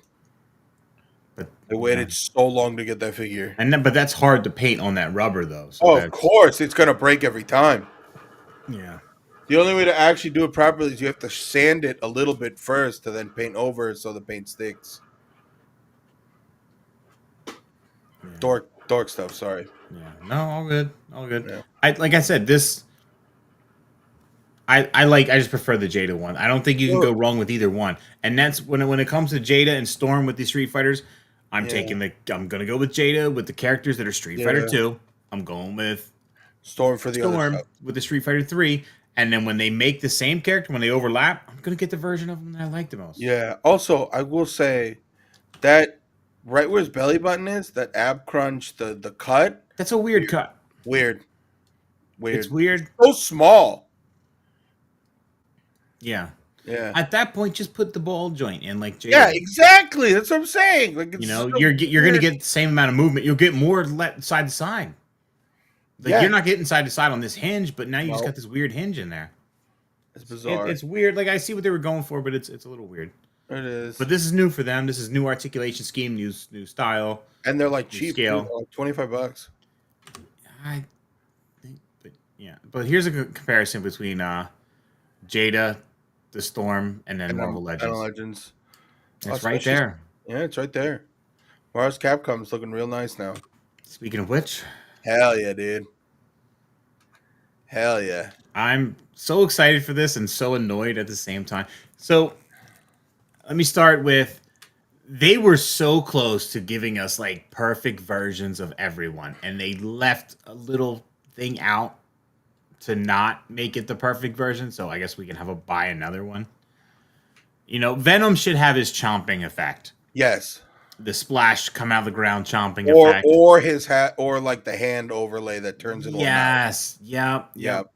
But They yeah, waited so long to get that figure. but that's hard to paint on that rubber though. So Oh, of that's course, it's gonna break every time. yeah. The only way to actually do it properly is you have to sand it a little bit first to then paint over it so the paint sticks. Yeah. Dork stuff. Sorry. Yeah. No, all good. All good. Yeah. I like I said, this I just prefer the Jada one. I don't think you can Well, go wrong with either one. And that's when it comes to Jada and Storm with these Street Fighters, yeah. I'm gonna go with Jada with the characters that are Street Fighter Yeah. 2. I'm going with Storm for the other Storm stuff. with the Street Fighter 3. And then when they make the same character, when they overlap, I'm gonna get the version of them that I like the most. Yeah. Also, I will say that right where his belly button is, that ab crunch, the cut, That's a weird cut. weird, It's weird. It's weird. so small. Yeah. Yeah. At that point, just put the ball joint in like Jada. Yeah, Did. exactly. That's what I'm saying. Like You it's know, such a you're gonna weird. get the same amount of movement. You'll get more side to side. Like you're Yeah. not getting side to side on this hinge, but now you just No, got this weird hinge in there. it's bizarre. It's weird. Like I see what they were going for, but it's a little weird. It is. But this is new for them. This is new articulation scheme, new style, And they're like new cheap, too. scale. They're like $25. I think, but yeah. But here's a good comparison between Jada, the Storm, and then Marvel And Legends. Legends. Oh, It's right especially, there. yeah, it's right there. Mars Capcom's looking real nice now. Speaking of which, Hell yeah, dude. Hell yeah. I'm so excited for this and so annoyed at the same time. So let me start with they were so close to giving us like perfect versions of everyone, and they left a little thing out to not make it the perfect version. So I guess we can have a buy another one. You know, Venom should have his chomping effect. Yes. The splash come out of the ground chomping Or effect. his hat, or like the hand overlay that turns into a mouth. Yes. Yep. Yep.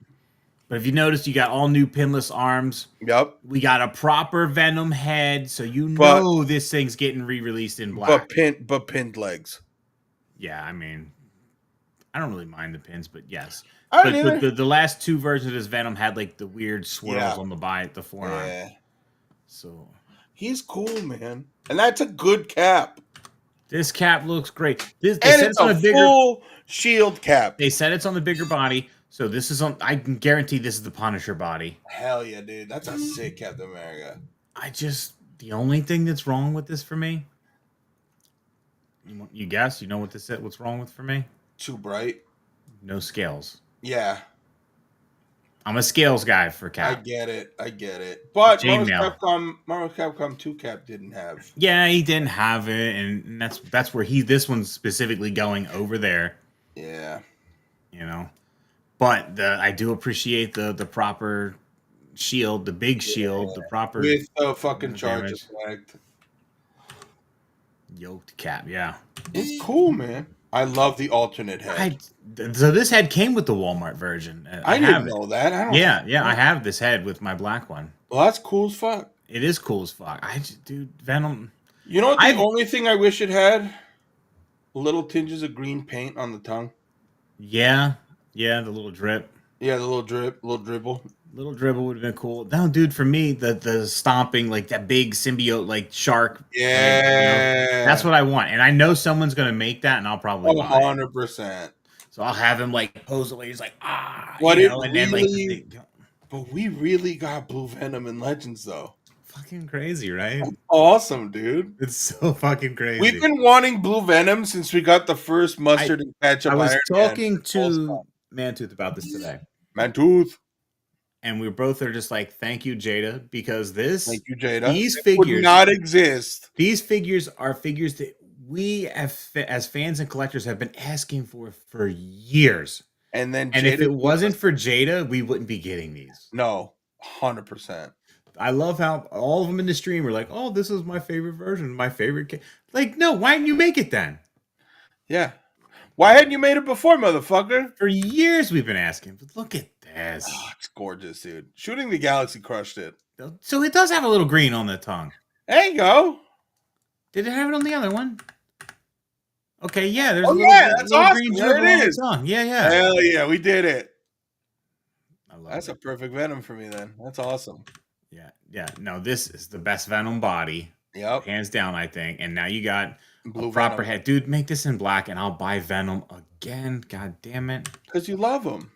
But if you notice, you got all new pinless arms. Yep. We got a proper Venom head, so you But know this thing's getting re-released in black. but pinned legs. Yeah, I mean, I don't really mind the pins, but yes. I But don't either. the last two versions of this Venom had like the weird swirls Yeah. on the forearm. Yeah. So He's cool, man. And that's a good cap. this cap looks great. They And said it's it's on a a bigger. full shield cap. They said it's on the bigger body, so this is on. I can guarantee this is the Punisher body. Hell yeah, dude. That's a sick Captain America. The only thing that's wrong with this for me. You guess? You know what this is? What's wrong with for me? Too bright. No scales. Yeah. I'm a scales guy for I Cap. get it. I get it. But Chainmail. Marvel Capcom 2 Cap didn't have. Yeah, he didn't have it, and that's where this one's specifically going over there. Yeah. You know, but I do appreciate the proper shield, the big shield, the proper With the fucking charge damage. effect. Yoked Cap. Yeah, It's cool, man. I love the alternate head. So this head came with the Walmart version. I have didn't it. know that. I don't Yeah, I have this head with my black one. Well, that's cool as fuck. It is cool as fuck. Dude, Venom. You know what the only thing I wish it had? Little tinges of green paint on the tongue. Yeah, yeah, the little drip. Yeah, the little drip, little dribble. Little dribble would have been cool. No, dude, for me, the stomping, like that big symbiote, like shark head, that's Yeah. what I want. And I know someone's gonna make that, and I'll probably buy it. 100%. So I'll have him like pose away. He's like, But it and then like the really, thing, but we really got Blue Venom in Legends though. fucking crazy, right? Awesome, dude. It's so fucking We've crazy. been wanting Blue Venom since we got the first I mustard and I ketchup was Iron Man. talking to Mantooth about this today, Mantooth. and we both are just like, thank you, Jada, because Thank you, Jada. these It would figures not exist. these figures are figures that we have, as fans and collectors, have been asking for years. And then And if Jada it gave wasn't us for Jada, we wouldn't be getting these. no, 100%. I love how all of them in the stream were like, "Oh, this is my favorite version, my favorite." Like, no, why didn't you make it then? Yeah. Why hadn't you made it before, motherfucker? For years we've been asking, but look at this. Oh, it's gorgeous, dude. Shooting the Galaxy crushed it. So it does have a little green on the tongue. There you go. Did it have it on the other one? Okay, yeah, there's Oh, a yeah, that's little awesome. green There dribble it on the is. tongue. Yeah, yeah. Hell yeah, we did it. I love That's it. a perfect Venom for me then. That's awesome. Yeah, yeah. No, this is the best Venom body, Yep. hands down, I think. And now you got Blue a proper Venom. head. Dude, make this in black and I'll buy Venom again. God damn it. Because you love him.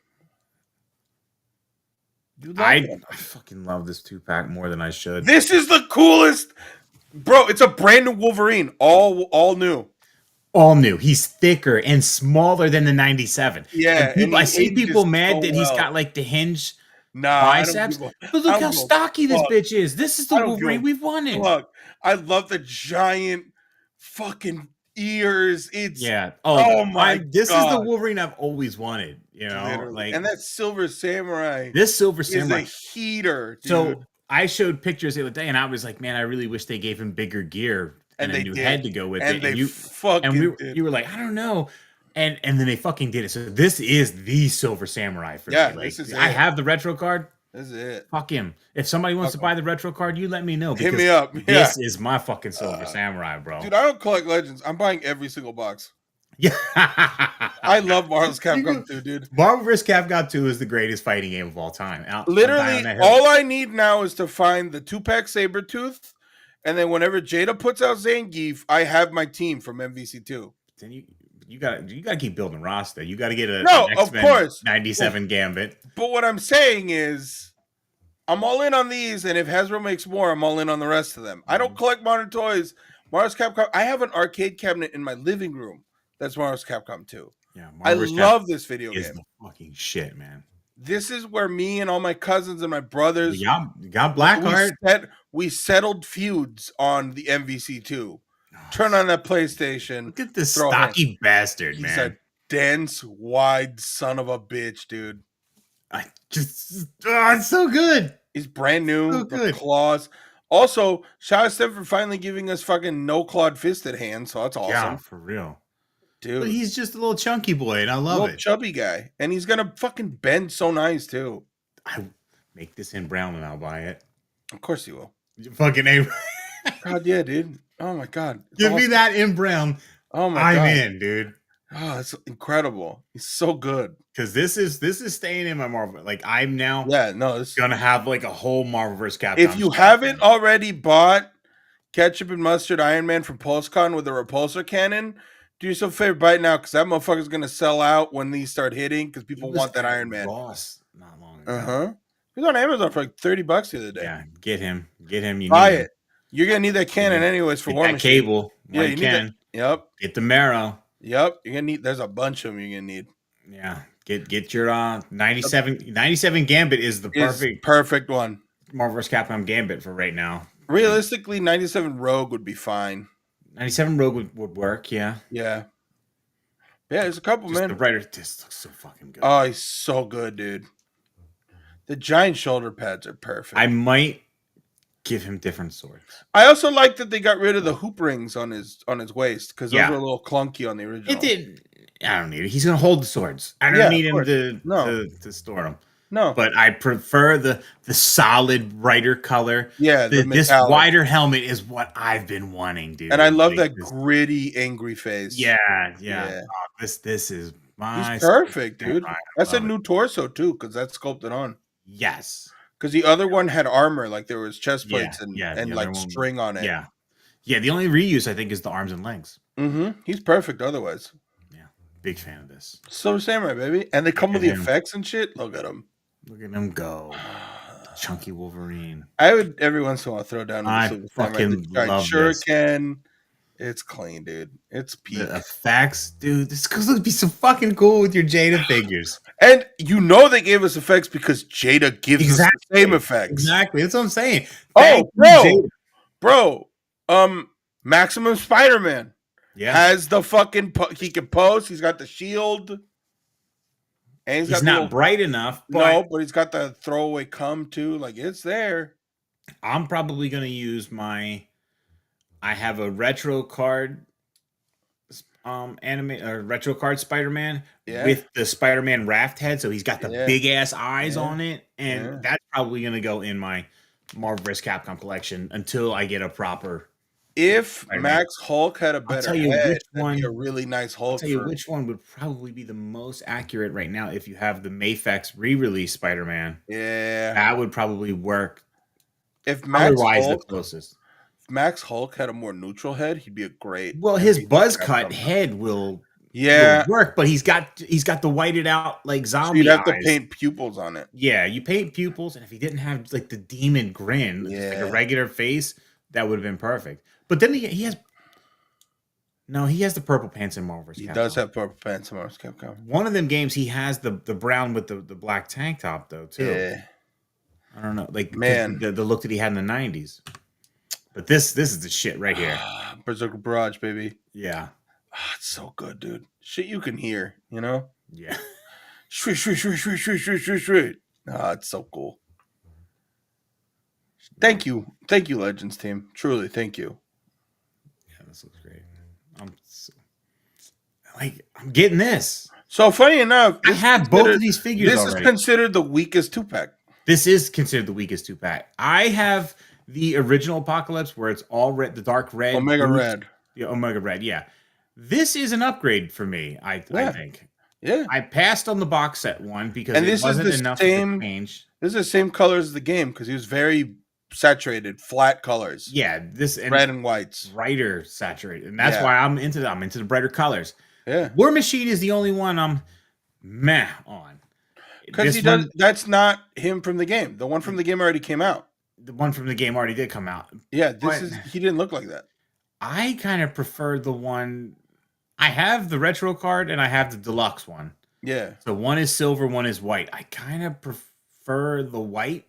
You love I him. fucking love this 2-pack more than I should. This is the coolest. Bro, it's a brand new Wolverine. All new. All new. He's thicker and smaller than the 97. Yeah. And I he see ages people mad so that he's well. got like the hinge Nah, I don't biceps. give a, But I look don't how give a stocky this fuck. bitch is. This is the I don't give Wolverine a we've wanted. Fuck. I love the giant fucking ears. It's Yeah. oh my this god. is the Wolverine I've always wanted. You know, Literally. like And that Silver Samurai this Silver is Samurai. a heater, dude. So I showed pictures the other day, and I was like, man, I really wish they gave him bigger gear and a they new did. head to go with And it. they And fucking did. you were like, I don't know. And then they fucking did it. So this is the Silver Samurai for Yeah, me. Like, this is I it. have the retro card. This is it. Fuck him. If somebody wants to buy the retro card, you let me know. Hit Because me up. Yeah. this is my fucking Silver Samurai, bro. Dude, I don't collect Legends. I'm buying every single box. Yeah. I love Marvel's Capcom 2, dude. Marvel vs. Capcom 2 is the greatest fighting game of all time. Literally, all I need now is to find the 2-pack Sabretooth, and then whenever Jada puts out Zangief, I have my team from MVC2. Then you gotta keep building roster. You gotta get an of X-Men course. 97 Gambit. But what I'm saying is, I'm all in on these, and if Hasbro makes more, I'm all in on the rest of them. I don't collect modern toys. Marvel's Capcom. I have an arcade cabinet in my living room that's Marvel's Capcom 2. Yeah, I love this video is game. the fucking shit, man. This is where me and all my cousins and my brothers You got Blackheart. we settled feuds on the MVC2. Turn on that PlayStation. Look at this throw stocky bastard, He's man. a dense, wide son of a bitch, dude. It's so good. He's brand new. So the good. claws. Also, shout out to them for finally giving us fucking no clawed fisted hands. So that's awesome. Yeah, for real. Dude. But he's just a little chunky boy, and I love little it. chubby guy. And he's gonna fucking bend so nice too. I make this in brown and I'll buy it. Of course you will. Fucking A. God, yeah, dude. Oh my god. It's Give me awesome. that in brown. Oh my god. I'm in, dude. Oh, that's incredible. He's so good. Because this is staying in my Marvel. Like I'm now This gonna have like a whole Marvel vs. Capcom. if you haven't already bought ketchup and mustard Iron Man from PulseCon with a repulsor cannon, do yourself a favor, buy it now, because that motherfucker's gonna sell out when these start hitting, because people want that Iron Man. Ross not long ago. Uh-huh. He was on Amazon for like $30 the other day. Yeah, get him. You Buy need it. You're gonna need that cannon anyways for get War that Machine. cable. Yeah, you need that. Yep. Get the marrow. Yep. You're gonna need. There's a bunch of them you're gonna need. Yeah. Get your 97 Gambit is the perfect one. Marvel vs. Capcom Gambit for right now. Realistically, 97 Rogue would be fine. 97 Rogue would work, yeah. Yeah. Yeah, there's a couple, Just man. the writer, this looks so fucking good. Oh, he's so good, dude. The giant shoulder pads are perfect. I might give him different swords. I also like that they got rid of the hoop rings on his waist, because those Yeah. were a little clunky on the original. It did. I don't need it. He's gonna hold the swords. I don't need him to store them. No. but I prefer the solid brighter color. Yeah, the This metallic. wider helmet is what I've been wanting, And I dude. love Like that this, gritty, angry face. yeah. Yeah. Oh, this is He's my perfect, samurai. dude. I That's a love it. new torso too, because that's sculpted on. Yes. Because the other one had armor, like there was chest plates Yeah. The and other like one, string on it. yeah. Yeah, the only reuse I think is the arms and legs. He's perfect otherwise. Yeah. Big fan of this. Silver Samurai, baby. And they Look come with at the him. effects and shit. Look at him. Look at him go. Chunky Wolverine. I would every once in a while throw down to the I Silver Samurai. The fucking giant love this. shuriken. It's clean, dude. It's The peak. effects, dude. This would be so fucking cool with your Jada figures. And you know they gave us effects because Jada gives us the same Exactly. effects. Exactly. That's what I'm saying. Thank Oh, you, Jada. bro. Maximum Spider-Man Yeah. has the fucking he can pose. He's got the shield, and he's He's got the not little bright enough, but no, but he's got the throwaway cum too. Like it's there. I'm probably gonna use I have a retro card anime or retro card Spider-Man Yeah, with the Spider-Man raft head, so he's got the yeah, big ass eyes yeah, on it, and yeah. that's probably gonna go in my Marvel vs. Capcom collection until I get a proper If Spider-Man. Max Hulk had a I'll better tell you head, which that'd be a one. really nice I'll Hulk tell you for. which one would probably be the most accurate right now. If you have the Mafex re-release Spider-Man, Yeah. that would probably work If color-wise the closest. Max Hulk had a more neutral head, he'd be a great Well, his MVP buzz cut Capcom. head will Yeah, work, but he's got the whited out like so you'd zombie have to eyes. paint pupils on it. Yeah, you paint pupils, and if he didn't have like the demon grin, just like a Yeah. regular face, that would have been perfect. But then he has he has the purple pants in Marvel vs. He does Capcom. have purple pants in Marvel Capcom. One of them games he has the brown with the black tank top though too. Yeah. I don't know, like Man. the look that he had in the '90s. But this is the shit right here. Berserker Barrage, baby. Yeah, It's so good, dude. Shit you can hear, you know? yeah. Shriek, shriek, shriek, shriek, shriek, shriek, shriek, shriek. It's so cool. Thank you. Thank you, Legends team. Truly, thank you. Yeah, this looks great. I'm getting this. So funny enough, I have both of these figures this already. is considered the weakest 2-pack. This is considered the weakest 2-pack. I have the original Apocalypse where it's all red, the dark red. Omega boots. Red. Yeah, Omega Red, yeah. This is an upgrade for me, I think. Yeah. I passed on the box set one because And it this is wasn't the enough same- of a change. This is the same color as the game because he was very saturated, flat colors. Yeah, this and Red and whites. brighter saturated. And that's Yeah. why I'm into that. I'm into the brighter colors. Yeah. War Machine is the only one I'm meh on. Because he does. That's not him from the game. The one from the game already came out. The one from the game already did come out. Yeah, But he didn't look like that. I kind of prefer the one. I have the retro card and I have the deluxe one. Yeah. So one is silver, one is white. I kind of prefer the white.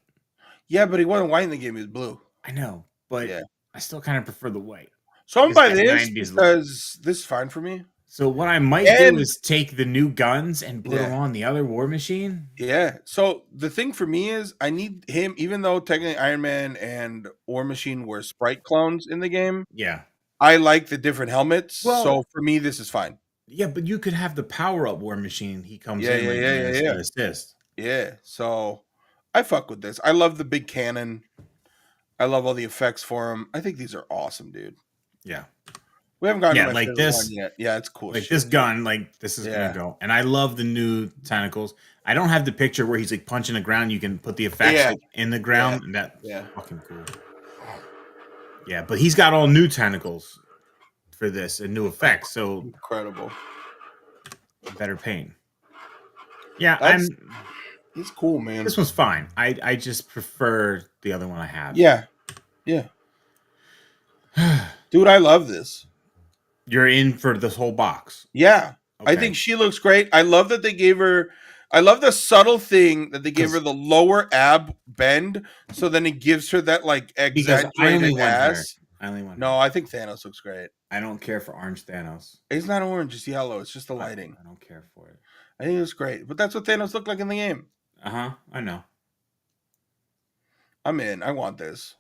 Yeah, but he wasn't white in the game. He was blue. I know, but Yeah. I still kind of prefer the white. So I'm by It's that this 90s look. because this is fine for me. So what I might do is take the new guns and put them on the other War Machine. Yeah. So the thing for me is I need him, even though technically Iron Man and War Machine were sprite clones in the game. Yeah. I like the different helmets. Well, so for me, this is fine. Yeah, but you could have the power up War Machine. He comes in Yeah. assist. Yeah. So I fuck with this. I love the big cannon. I love all the effects for him. I think these are awesome, dude. Yeah. We haven't gotten to my like favorite this one yet. Yeah, it's cool. Like shit. this gun, like this is gonna go. And I love the new tentacles. I don't have the picture where he's like punching the ground. You can put the effects like, in the ground. And that's fucking cool. Yeah, but he's got all new tentacles for this and new effects. So incredible. Better paint. Yeah, he's cool, man. This one's fine. I just prefer the other one I have. Yeah. Dude, I love this. You're in for this whole box. Yeah. Okay. I think she looks great. I love that they gave her I love the subtle thing that they gave her the lower ab bend, so then it gives her that like exaggerated ass. No, I think Thanos looks great. I don't care for orange Thanos. It's not orange, it's yellow. It's just the lighting. I don't care for it. I think it was great. But that's what Thanos looked like in the game. Uh-huh. I know. I'm in. I want this.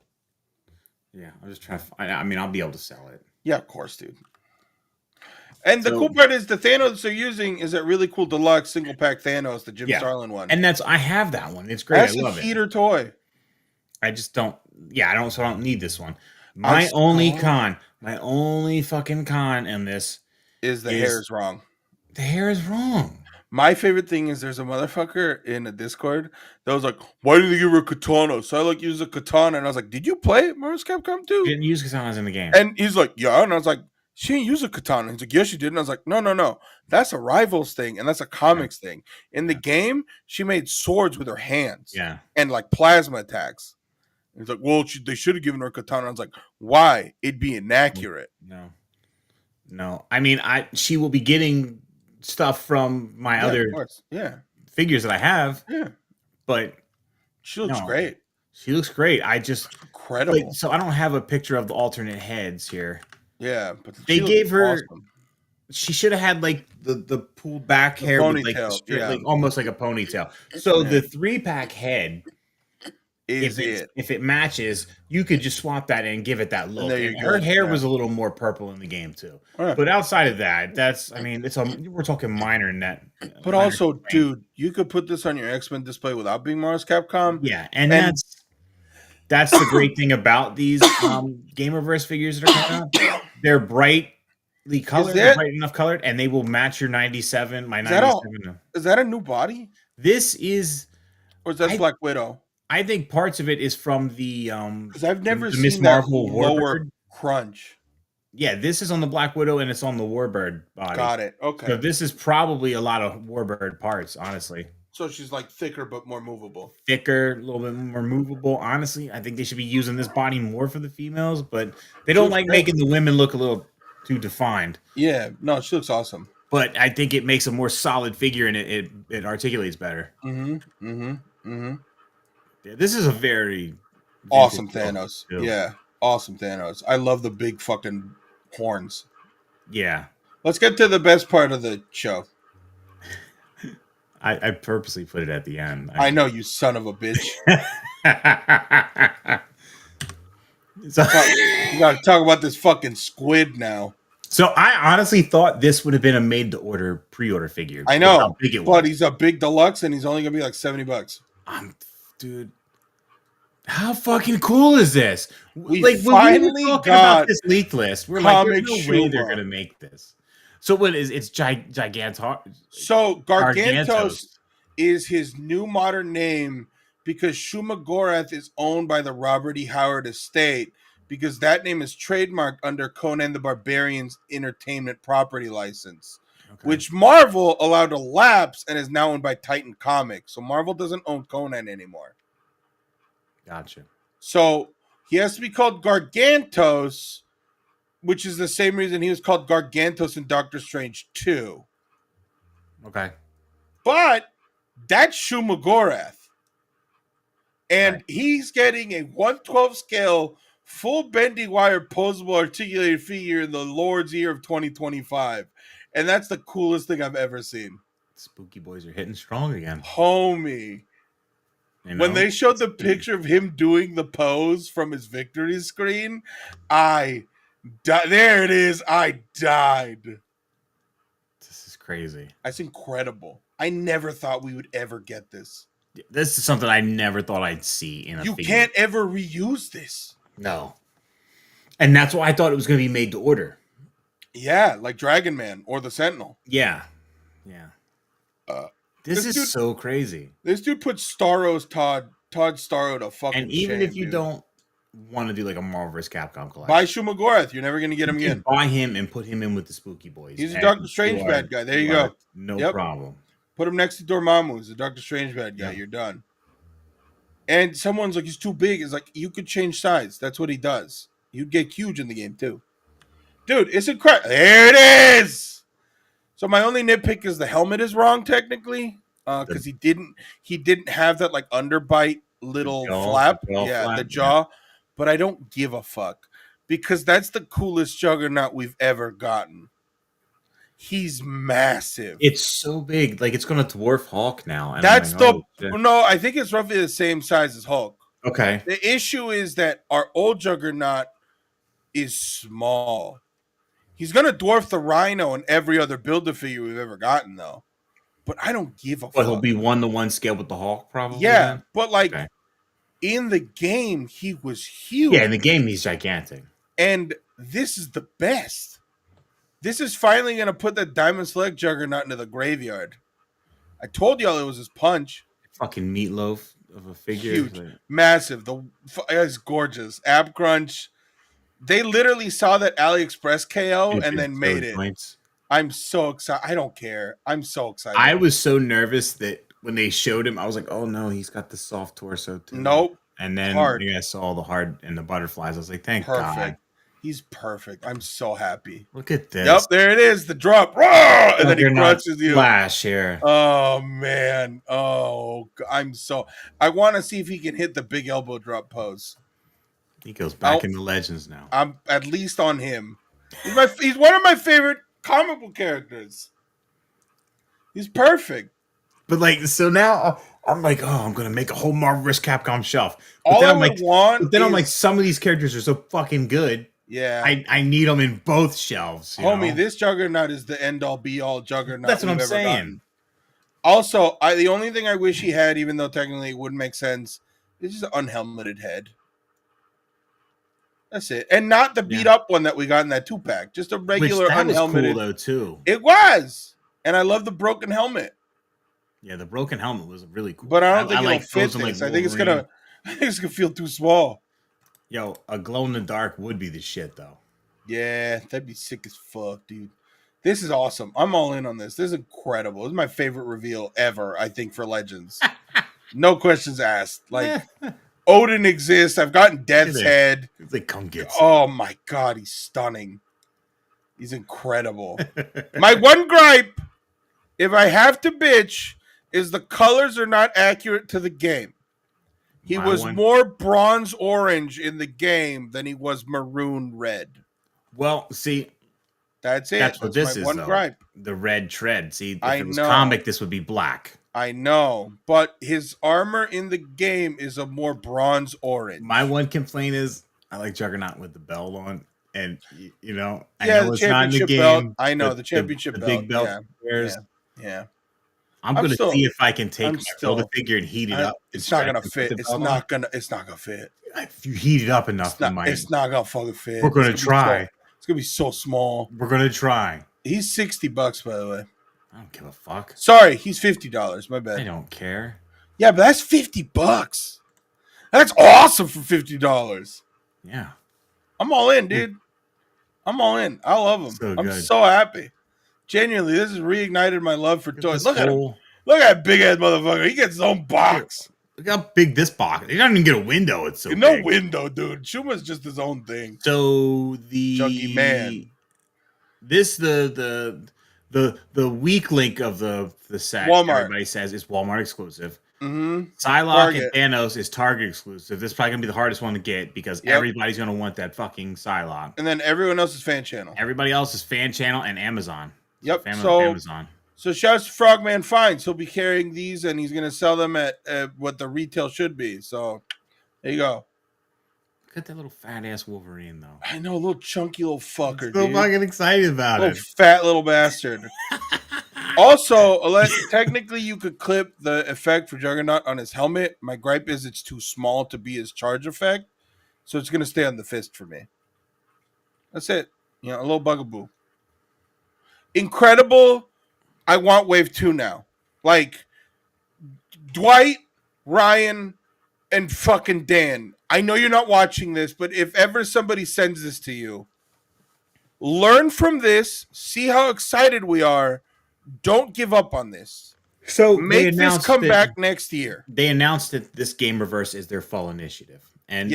Yeah, I'm just trying to I mean, I'll be able to sell it. Yeah, of course, dude. And the So cool part is the Thanos they're using is that really cool deluxe single pack Thanos, the Jim yeah, Starlin one. and I have that one. It's great. I That's a love it. heater toy. I just don't. Yeah, I don't. So I don't need this one. I My only saw con, my only fucking con in this is the hair is is wrong. the hair is wrong. My favorite thing is there's a motherfucker in a Discord that was like, "Why didn't they give her a katana?" So I like use a katana, and I was like, "Did you play Marvel's Capcom 2?" Didn't use katanas in the game. And he's like, "Yeah," and I was like, "She didn't use a katana." He's like, "Yes, she did." And I was like, "No, no, no, that's a Rivals thing, and that's a Yeah, comics thing. In the yeah, game, she made swords with her hands yeah. and like plasma attacks." And he's like, "Well, they should have given her a katana." I was like, "Why? It'd be inaccurate." No, no. I mean, she will be getting stuff from my Yeah, of other course. Yeah, figures that I have, yeah. but She looks no, great. she looks great. I just like Incredible. so I don't have a picture of the alternate heads here. Yeah, but They she looks gave her. awesome. She should have had like the pulled back The hair with like the ponytail, straight, yeah, like almost like a ponytail. So yeah, the 3-pack head, is it? if it matches, you could just swap that and give it that And look. there And you her go. hair Yeah. was a little more purple in the game too. Yeah. But outside of that, that's I mean, we're talking minor net. But Minor also, thing. dude, you could put this on your X-Men display without being Mars Capcom. Yeah, and And that's the great thing about these Gamerverse figures that are coming out. They're brightly is colored, they're that bright enough colored, and they will match your 97, my is that a 97. is that a new body? This is Or is that I Black Widow? I think parts of it is from Because I've never the Miss seen that Marvel lower Warbird. crunch. Yeah, this is on the Black Widow and it's on the Warbird body. Got it. So Okay. this is probably a lot of Warbird parts, honestly. So she's like thicker but more movable. Thicker, a little bit more movable. Honestly, I think they should be using this body more for the females, but they She don't looks like great. making the women look a little too defined. Yeah. No, she looks awesome. But I think it makes a more solid figure and it articulates better. Mm-hmm. Mm-hmm. Mm-hmm. Yeah, this is a very vintage Awesome look, Thanos. too. Yeah. Awesome Thanos. I love the big fucking horns. Yeah. Let's get to the best part of the show. I purposely put it at the end. I know, you son of a bitch. So, You gotta talk about this fucking squid now. so I honestly thought this would have been a made to order pre-order figure. I With know, how big it but was. he's a big deluxe and he's only gonna be like $70. Dude, how fucking cool is this? We Like when we were finally talking about got this leaked list, we're like, there's Comic no way they're Shuma. gonna make this. So what is it's Gigantor? So Gargantos Gargantos. is his new modern name because Shuma Gorath is owned by the Robert E. Howard estate because that name is trademarked under Conan the Barbarian's entertainment property license, Okay. which Marvel allowed to lapse and is now owned by Titan Comics. So Marvel doesn't own Conan anymore. Gotcha. So he has to be called Gargantos, which is the same reason he was called Gargantos in Doctor Strange 2. Okay. But that's Shuma Gorath. And Right. he's getting a 1/12 scale, full bendy wire, posable, articulated figure in the Lord's year of 2025. And that's the coolest thing I've ever seen. Spooky boys are hitting strong again. Homie. You know? When they showed the picture of him doing the pose from his victory screen, there it is. I died. This is crazy. That's incredible. I never thought we would ever get this. This is something I never thought I'd see in a You figure. can't ever reuse this. No. And that's why I thought it was going to be made to order. Yeah, like Dragon Man or the Sentinel. Yeah. Yeah. This is dude- so crazy. This dude put Todd Starro to fucking And even shame, if you dude. don't want to do like a Marvel vs. Capcom collection, Buy Shuma Gorath, you're never going to get him you can again. buy him and put him in with the Spooky Boys. He's a and Doctor Strange you are- bad guy. There you are go. No Yep. problem. Put him next to Dormammu. He's a Doctor Strange bad guy. Yeah. You're done. And someone's like, he's too big. It's like, you could change size. That's what he does. You'd get huge in the game, too. Dude, it's incredible. There it is! So my only nitpick is the helmet is wrong, technically. Because he didn't have that, like, underbite little flap. the jaw Yeah, flap, the jaw. But I don't give a fuck. Because that's the coolest juggernaut we've ever gotten. He's massive. It's so big, like it's going to dwarf Hulk now. And That's I'm like, oh, the shit. no. I think it's roughly the same size as Hulk. Okay. The issue is that our old Juggernaut is small. He's gonna dwarf the Rhino and every other Builder figure we've ever gotten, though. But I don't give a But he'll fuck. be 1-to-1 scale with the Hulk, probably Yeah, then. but like Okay. in the game, he was Yeah, in huge, the game he's gigantic. and this is the best. This is finally gonna put the Diamond Select Juggernaut into the graveyard. I told y'all it was his punch. Fucking meatloaf of a figure. Huge, massive. It's gorgeous. Ab Crunch. They literally saw that AliExpress KO and then made it. Joints. I'm so excited. I don't care. I'm so excited. I was so nervous that when they showed him, I was like, "Oh no, he's got the soft torso too." Nope. And then Hard. I saw the hard and the butterflies. I was like, "Thank Perfect. God." He's perfect. I'm so happy. Look at this. Yep, there it is. The drop. And then he crunches you. Flash here. Oh man. Oh, I want to see if he can hit the big elbow drop pose. He goes back into Legends now. I'm at least on him. He's one of my favorite comic book characters. He's perfect. But like, so now I'm like, oh, I'm gonna make a whole Marvel vs. Capcom shelf. But All then I I'm would like, want. But then I'm like, some of these characters are so fucking good. Yeah, I need them in both shelves. Homie, this Juggernaut is the end all be all Juggernaut. That's what I'm saying. Gotten. Also, the only thing I wish he had, even though technically it wouldn't make sense, is just an unhelmeted head. That's it, and not the beat up one that we got in that 2-pack. Just a regular unhelmeted. Was cool though too. It was, and I love the broken helmet. Yeah, the broken helmet was really cool. But I don't think it'll fit this. I think it's gonna feel too small. Yo, a glow in the dark would be the shit though. Yeah, that'd be sick as fuck, dude. This is awesome. I'm all in on this. This is incredible. This is my favorite reveal ever, I think, for Legends. No questions asked. Like, Odin exists. I've gotten Death's Head. It's like, come get some. Oh my god, he's stunning. He's incredible. My one gripe, if I have to bitch, is the colors are not accurate to the game. He was more bronze orange in the game than he was maroon red. Well, see, that's it. That's what this is. One gripe. The red tread. See, if it was comic, this would be black. I know, but his armor in the game is a more bronze orange. My one complaint is I like Juggernaut with the belt on, and you know, I know it's not in the game. Belt. I know the championship the belt. Big belt. Yeah. I'm gonna see if I can take my Build-A-Figure and heat it up. It's not gonna fit. It's not gonna fit. If you heat it up enough, it's not gonna fucking fit. We're gonna try. It's gonna be so small. We're gonna try. He's $60, by the way. I don't give a fuck. Sorry, he's $50. My bad. I don't care. Yeah, but that's $50. That's awesome for $50. Yeah. I'm all in, dude. I'm all in. I love him. So I'm so happy. Genuinely, this has reignited my love for toys. Look at him. Look at that big ass motherfucker. He gets his own box. Look how big this box. He doesn't even get a window. It's so no big. window, dude. Schuma's just his own thing. So the Junkie Man. This the weak link of the set. Walmart. Everybody says is Walmart exclusive. Mm-hmm. Psylocke and Thanos is Target exclusive. This is probably gonna be the hardest one to get because everybody's gonna want that fucking Psylocke. And then everyone else is fan channel. Everybody else is fan channel and Amazon. Yep. So shouts to Frogman Finds. He'll be carrying these and he's gonna sell them at what the retail should be. So there you go. Look at that little fat ass Wolverine though. I know, a little chunky little fucker. I'm so fucking excited about it. Fat little bastard. Also, technically, you could clip the effect for Juggernaut on his helmet. My gripe is it's too small to be his charge effect, so it's going to stay on the fist for me. That's it. You know, a little bugaboo. Incredible. I want Wave 2 now. Like, Dwight, Ryan, and fucking Dan. I know you're not watching this, but if ever somebody sends this to you, learn from this, see how excited we are. Don't give up on this. So make this come back next year. They announced that this Game Reverse is their fall initiative. And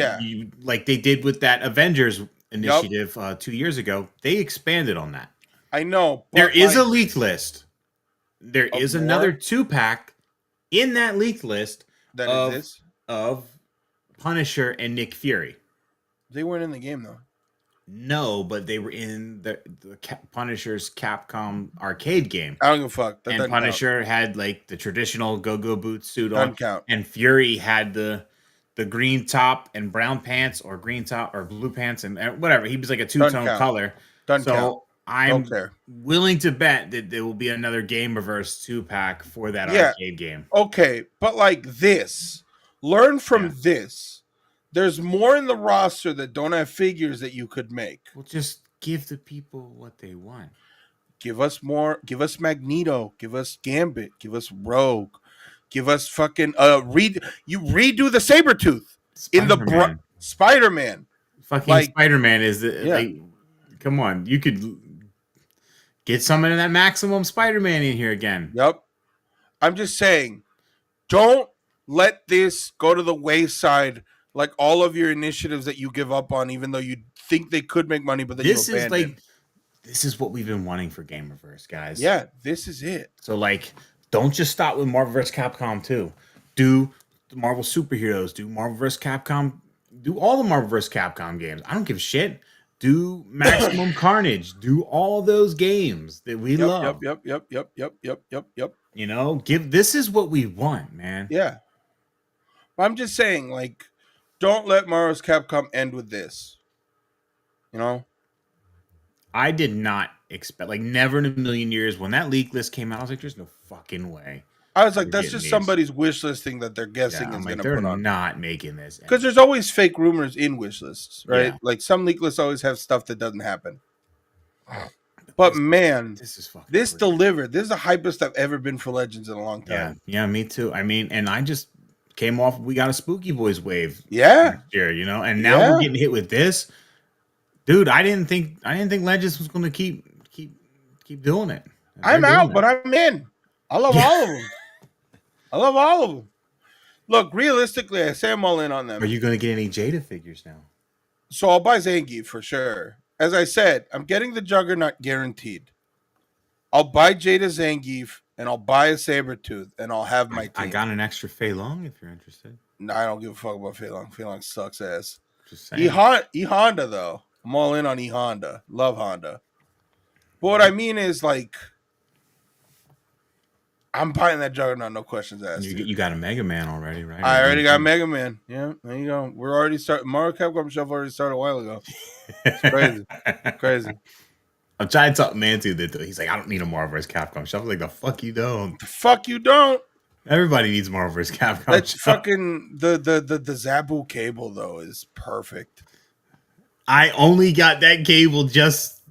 like they did with that Avengers initiative 2 years ago, they expanded on that. I know. There is a leaked list. There is another 2-pack in that leaked list of Punisher and Nick Fury. They weren't in the game though. No, but they were in the Punisher's Capcom arcade game. I don't give a fuck. And Punisher had like the traditional go-go boot suit on. Count. And Fury had the green top and brown pants or green top or blue pants and whatever. He was like a two-tone color. Count. Don't I'm care. willing to bet that there will be another Game Reverse 2-pack for that Yeah, arcade game. okay, but like this, learn Yeah. from this. There's more in the roster that don't have figures that you could make. Well, just give the people what they want. Give us more. Give us Magneto. Give us Gambit. Give us Rogue. Give us fucking You redo the Sabretooth in the Spider-Man. Spider Man. Fucking Like, Spider-Man is yeah, like, come on, you could get some of that Maximum Spider-Man in here again. yep. I'm just saying, don't let this go to the wayside like all of your initiatives that you give up on, even though you think they could make money, but then you This is abandon. like, this is what we've been wanting for Game Reverse, guys. Yeah, this is it. So like, don't just stop with Marvel vs. Capcom 2. Do the Marvel superheroes. Do Marvel vs. Capcom. Do all the Marvel vs. Capcom games. I don't give a shit. Do Maximum Carnage. Do all those games that we Yep, yep, love. yep, yep, yep, yep, yep, yep, yep. You know, give this is what we want, man. Yeah. I'm just saying, like, don't let Marvel's Capcom end with this. You know? I did not expect, like, never in a million years when that leak list came out. I was like, "There's no fucking way I was like, they're that's getting just these." somebody's wish listing that they're Yeah, guessing I'm is like, gonna they're put on. not making this. Because there's always fake rumors in wish lists, right? Yeah, Like some leak lists always have stuff that doesn't happen. But this man, this is fucking this great. delivered. This is the hypest I've ever been for Legends in a long Yeah, time. yeah, me too. I mean, and I just came off. We got a Spooky Boys wave Yeah, next year, you know, and now we're yeah. getting hit with this, dude. I didn't think Legends was going to keep doing it. And they're I'm doing out, it. but I'm in. I love Yeah. all of them. I love all of them. Look, realistically, I say I'm all in on Are them. you going to get any Jada figures now? So I'll buy Zangief for sure. As I said, I'm getting the Juggernaut guaranteed. I'll buy Jada Zangief and I'll buy a Sabretooth and I'll have my I team. got an extra Fei Long if you're interested. No, I don't give a fuck about Fei Long. Fei Long sucks ass. Just saying. E Honda though. I'm all in on E Honda. Love Honda. But what I mean is like I'm buying that Juggernaut, no questions asked, dude. You got a Mega Man already, right? I already got Mega Man. Yeah, there you go. We're already starting. Mario Capcom Shelf already started a while ago. It's crazy. Crazy. I'm trying to talk Manti that he's like, I don't need a Marvel vs. Capcom shelf. I'm like, the fuck you don't. The fuck you don't. Everybody needs Marvel vs. Capcom That shelf. fucking the Zabu cable though is perfect. I only got that cable just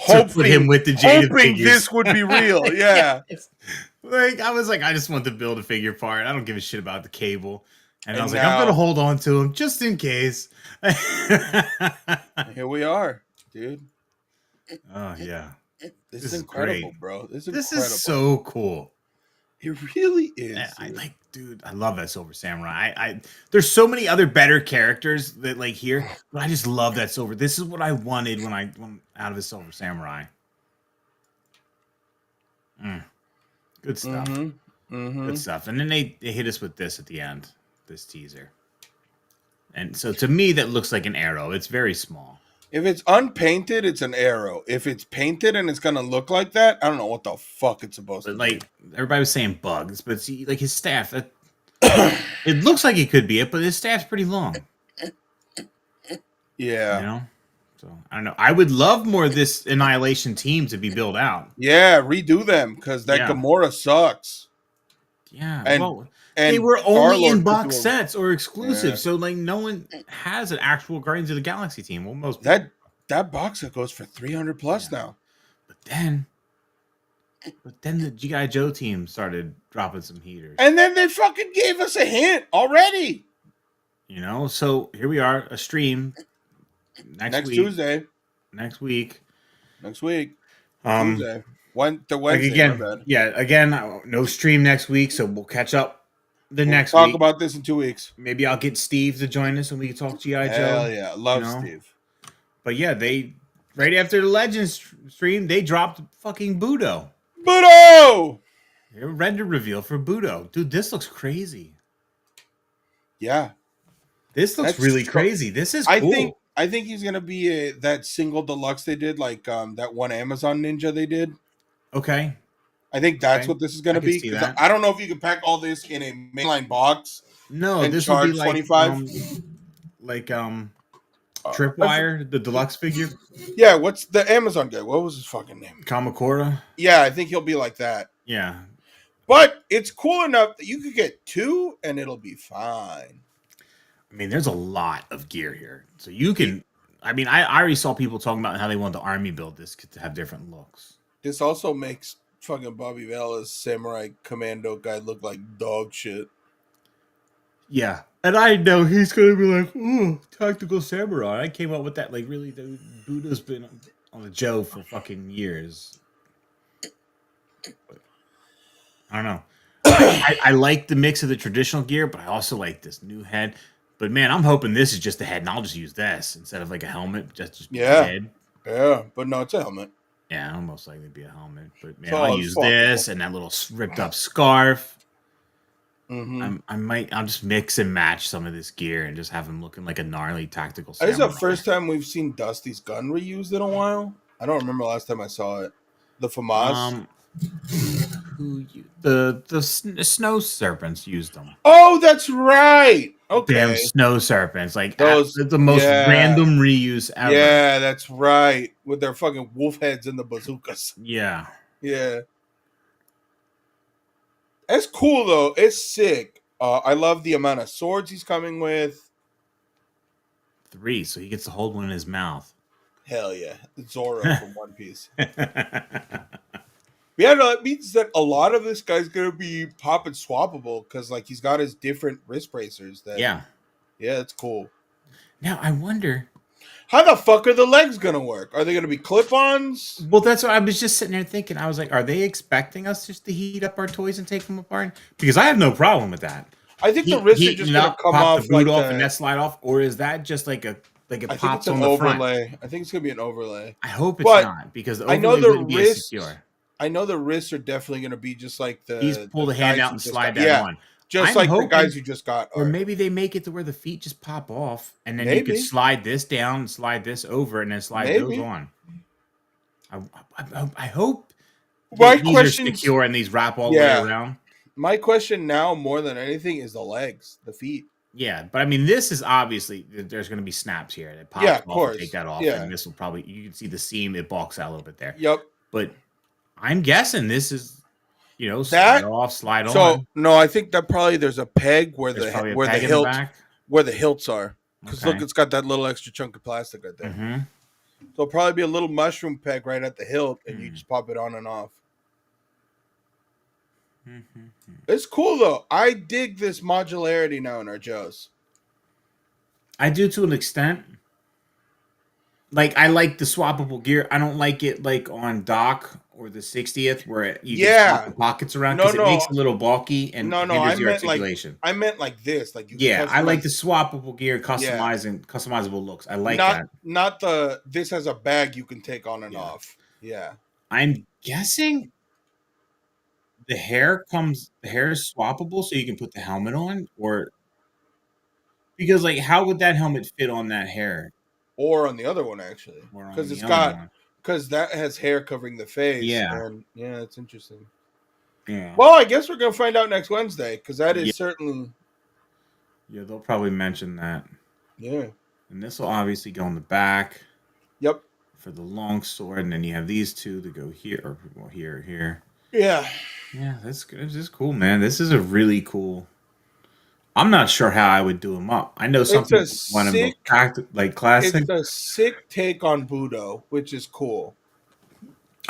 to put him with the Jada Hoping figures. this would be real. Yeah. Yes. Like I was like, I just want to build a figure part. I don't give a shit about the cable. And I was like, I'm gonna hold on to him just in case. Here we are, dude. Oh yeah. This This is is incredible, great. bro. This This incredible. is so cool. It really is. I like, dude, I love that Silver Samurai. There's so many other better characters that like here, but I just love that Silver. This is what I wanted when out of a Silver Samurai. Good stuff. Good stuff. And then they hit us with this at the end, this teaser. And so to me, that looks like an arrow. It's very small. If it's unpainted, it's an arrow. If it's painted and it's gonna look like that, I don't know what the fuck it's supposed But to like be. everybody was saying bugs, but see, like his staff, it looks like it could be it, but his staff's pretty long. Yeah. You know? So I don't know. I would love more of this Annihilation team to be built out. Yeah, redo them because that Gamora sucks. Yeah. And they were only Star-Lord in box sets or exclusive, so like no one has an actual Guardians of the Galaxy team. Well, most that box set goes for 300 plus now. But then the G.I. Joe team started dropping some heaters. And then they fucking gave us a hint already. You know, so here we are, a stream next week, Tuesday. Next week. Tuesday. Wednesday, like again, my bad. Yeah, again, no stream next week, so we'll catch up next talk week. About this in 2 weeks. Maybe I'll get Steve to join us and we can talk G.I. Joe. Hell yeah. Love Steve. But yeah, they right after the Legends stream, they dropped fucking Budo. Render reveal for Budo. Dude, this looks crazy. Yeah. This looks really crazy. This is cool. I think he's gonna be that single deluxe they did, like that one Amazon Ninja they did. Okay. I think that's what this is gonna be. I don't know if you can pack all this in a mainline box. No, this would be like 25. Tripwire, the deluxe figure, Yeah, what's the Amazon guy? What was his fucking name? Kamakura. Yeah, I think he'll be like that. Yeah, But it's cool enough that you could get two and it'll be fine. I mean, there's a lot of gear here, so you can. I mean, I already saw people talking about how they want the army build this to have different looks. This also makes fucking Bobby Vala's samurai commando guy look like dog shit. Yeah, and I know he's gonna be like, "Ooh, tactical samurai." I came up with that like really. The Buddha's been on the Joe for fucking years. But I don't know. I like the mix of the traditional gear, but I also like this new head. But man, I'm hoping this is just a head, and I'll just use this instead of like a helmet. Just be a Yeah, head. yeah, but no, it's a helmet. Yeah, it'll most likely be a helmet. But man, I'll So use swappable. this and that little ripped up scarf. Mm-hmm. I'll just mix and match some of this gear and just have him looking like a gnarly tactical This is the samurai. first time we've seen Dusty's gun reused in a while. I don't remember last time I saw it. The FAMAS. The snow serpents used them. Oh, that's right. Damn Okay. snow serpents, like Those, the most yeah. random reuse ever. Yeah, that's right. With their fucking wolf heads and the bazookas. Yeah, Yeah. It's cool though. It's sick. I love the amount of swords he's coming with. 3, so he gets to hold one in his mouth. Hell yeah. Zoro from One Piece. Yeah, no, it means that a lot of this guy's gonna be pop and swappable because like he's got his different wrist bracers that Yeah. yeah, it's cool. Now I wonder. How the fuck are the legs gonna work? Are they gonna be clip-ons? Well, that's what I was just sitting there thinking. I was like, are they expecting us just to heat up our toys and take them apart? Because I have no problem with that. I think the wrists are Heating just it gonna up, come pop the off boot like off, and the. that slide off, or is that just like it I think it's pops an on the front? overlay. I think it's gonna be an overlay. I hope it's But not because the I know overlay the wouldn't be as wrists. secure. I know the wrists are definitely gonna be just like He's pull the hand guys out who and just slide got. that Yeah, on. just I'm like the guys hoping, who just got or are. maybe they make it to where the feet just pop off, and then you could Maybe. slide this down, slide this over, and then slide those Maybe. on. I hope My these are questions. secure and these wrap all the way Yeah. around. My question now, more than anything, is the legs, the feet. Yeah, but I mean, this is obviously there's going to be snaps here that Yeah, pops of off and take course. that off, Yeah. and this will probably you can see the seam it bulks out a little bit there. Yep. But I'm guessing this is slide That. off, slide So on. no, I think that probably there's a peg There's probably a where the peg in the hilt back. where the hilts are. Because look, Okay. it's got that little extra chunk of plastic right there. Mm-hmm. So it'll probably be a little mushroom peg right at the hilt, and you just pop it on and off. Mm-hmm. It's cool though. I dig this modularity now in our Joes. I do to an extent. Like I like the swappable gear. I don't like it like on Doc or the 60th where you can swap Yeah. the pockets around No, because it no, makes it a little bulky and no, no. hinders your articulation. I meant like this. Like you can Yeah, I like the customize. swappable gear, Yeah. customizable looks. I like that. Not the this has a bag you can take on and Yeah. off. Yeah. I'm guessing the hair is swappable so you can put the helmet on, or because like how would that helmet fit on that hair Or on the other one actually. or on Because the it's other got one? because that has hair covering the face. Yeah. And yeah, it's interesting. Yeah. Well, I guess we're gonna find out next Wednesday, because that is Yeah. certainly Yeah, they'll probably mention that. yeah. And this will obviously go on the back Yep. for the long sword, and then you have these two to go here or here. Yeah. Yeah, that's good. This is cool, man. This is a really cool. I'm not sure how I would do them up. I know some It's a people want them sick like classic. it's a sick take on Budo, which is cool.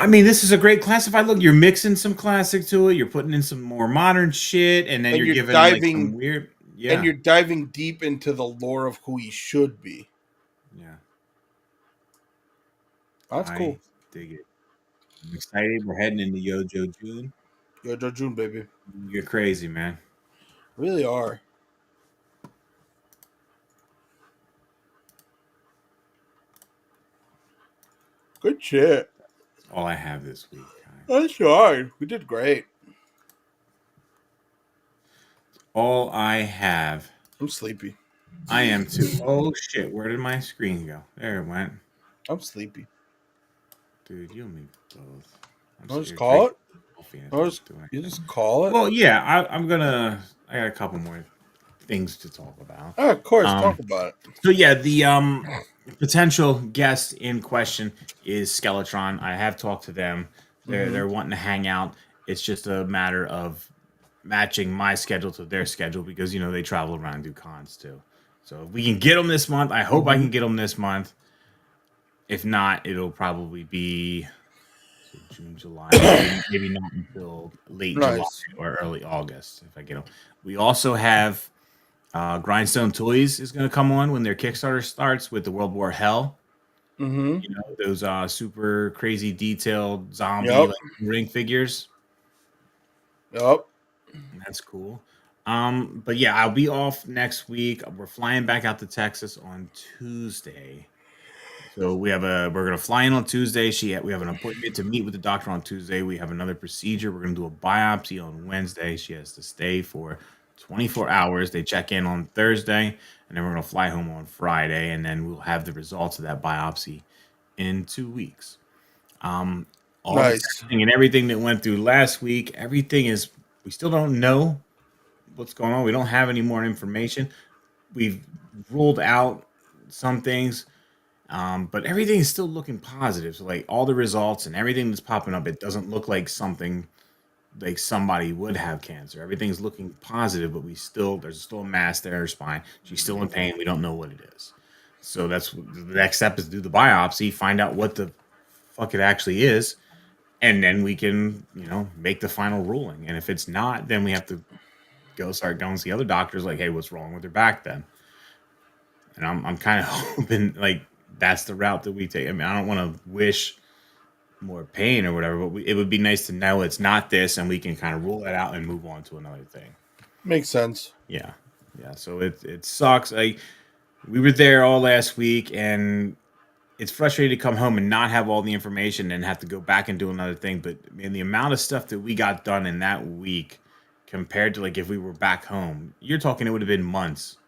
I mean, this is a great classified look. You're mixing some classic to it. You're putting in some more modern shit, and then And you're you're giving like some diving weird. Yeah, and you're diving deep into the lore of who he should be. yeah. That's I cool. dig it. I'm excited. We're heading into Yojo June. Yo, June, baby. You're crazy, man. Really are. Good shit. That's all I have this week. That's right. We did great. All I have. I'm sleepy. I am too. Oh shit! Where did my screen go? There it went. I'm sleepy. Dude, you and me both. I'll just call it. Coffee. You just call it. Well, yeah, I'm gonna. I got a couple more things to talk about. Oh, of course, talk Um, about it. so yeah, the potential guest in question is Skeletron. I have talked to them. Hmm. They're wanting to hang out. It's just a matter of matching my schedule to their schedule because they travel around and do cons too. So if we can get them this month, I hope I Hmm. can get them this month. If not, it'll probably be so June, July, maybe not until late July Nice. or early August if I get them. We also have Grindstone Toys is going to come on when their Kickstarter starts with the World War Hell. Hmm. Those super crazy detailed zombie Yep. like ring figures. Yep. That's cool. But yeah, I'll be off next week. We're flying back out to Texas on Tuesday. So we're gonna fly in on Tuesday. We have an appointment to meet with the doctor on Tuesday. We have another procedure. We're gonna do a biopsy on Wednesday. She has to stay for 24 hours. They check in on Thursday, and then we're gonna fly home on Friday, and then we'll have the results of that biopsy in 2 weeks. Um, all the Nice. testing and everything that went through last week, everything is we still don't know what's going on. We don't have any more information. We've ruled out some things, but everything is still looking positive. So like all the results and everything that's popping up, it doesn't look like something like somebody would have cancer. Everything's looking positive, but there's still a mass there in her spine. She's still in pain. We don't know what it is. So that's the next step is to do the biopsy, find out what the fuck it actually is, and then we can, make the final ruling. And if it's not, then we have to start going to see other doctors. Like, hey, what's wrong with her back then? And I'm kind of hoping like that's the route that we take. I mean, I don't want to wish more pain or whatever, but it would be nice to know it's not this, and we can kind of rule that out and move on to another thing. Makes sense. Yeah, yeah. So it sucks. Like we were there all last week, and it's frustrating to come home and not have all the information and have to go back and do another thing. But I mean, the amount of stuff that we got done in that week compared to like if we were back home, you're talking it would have been months,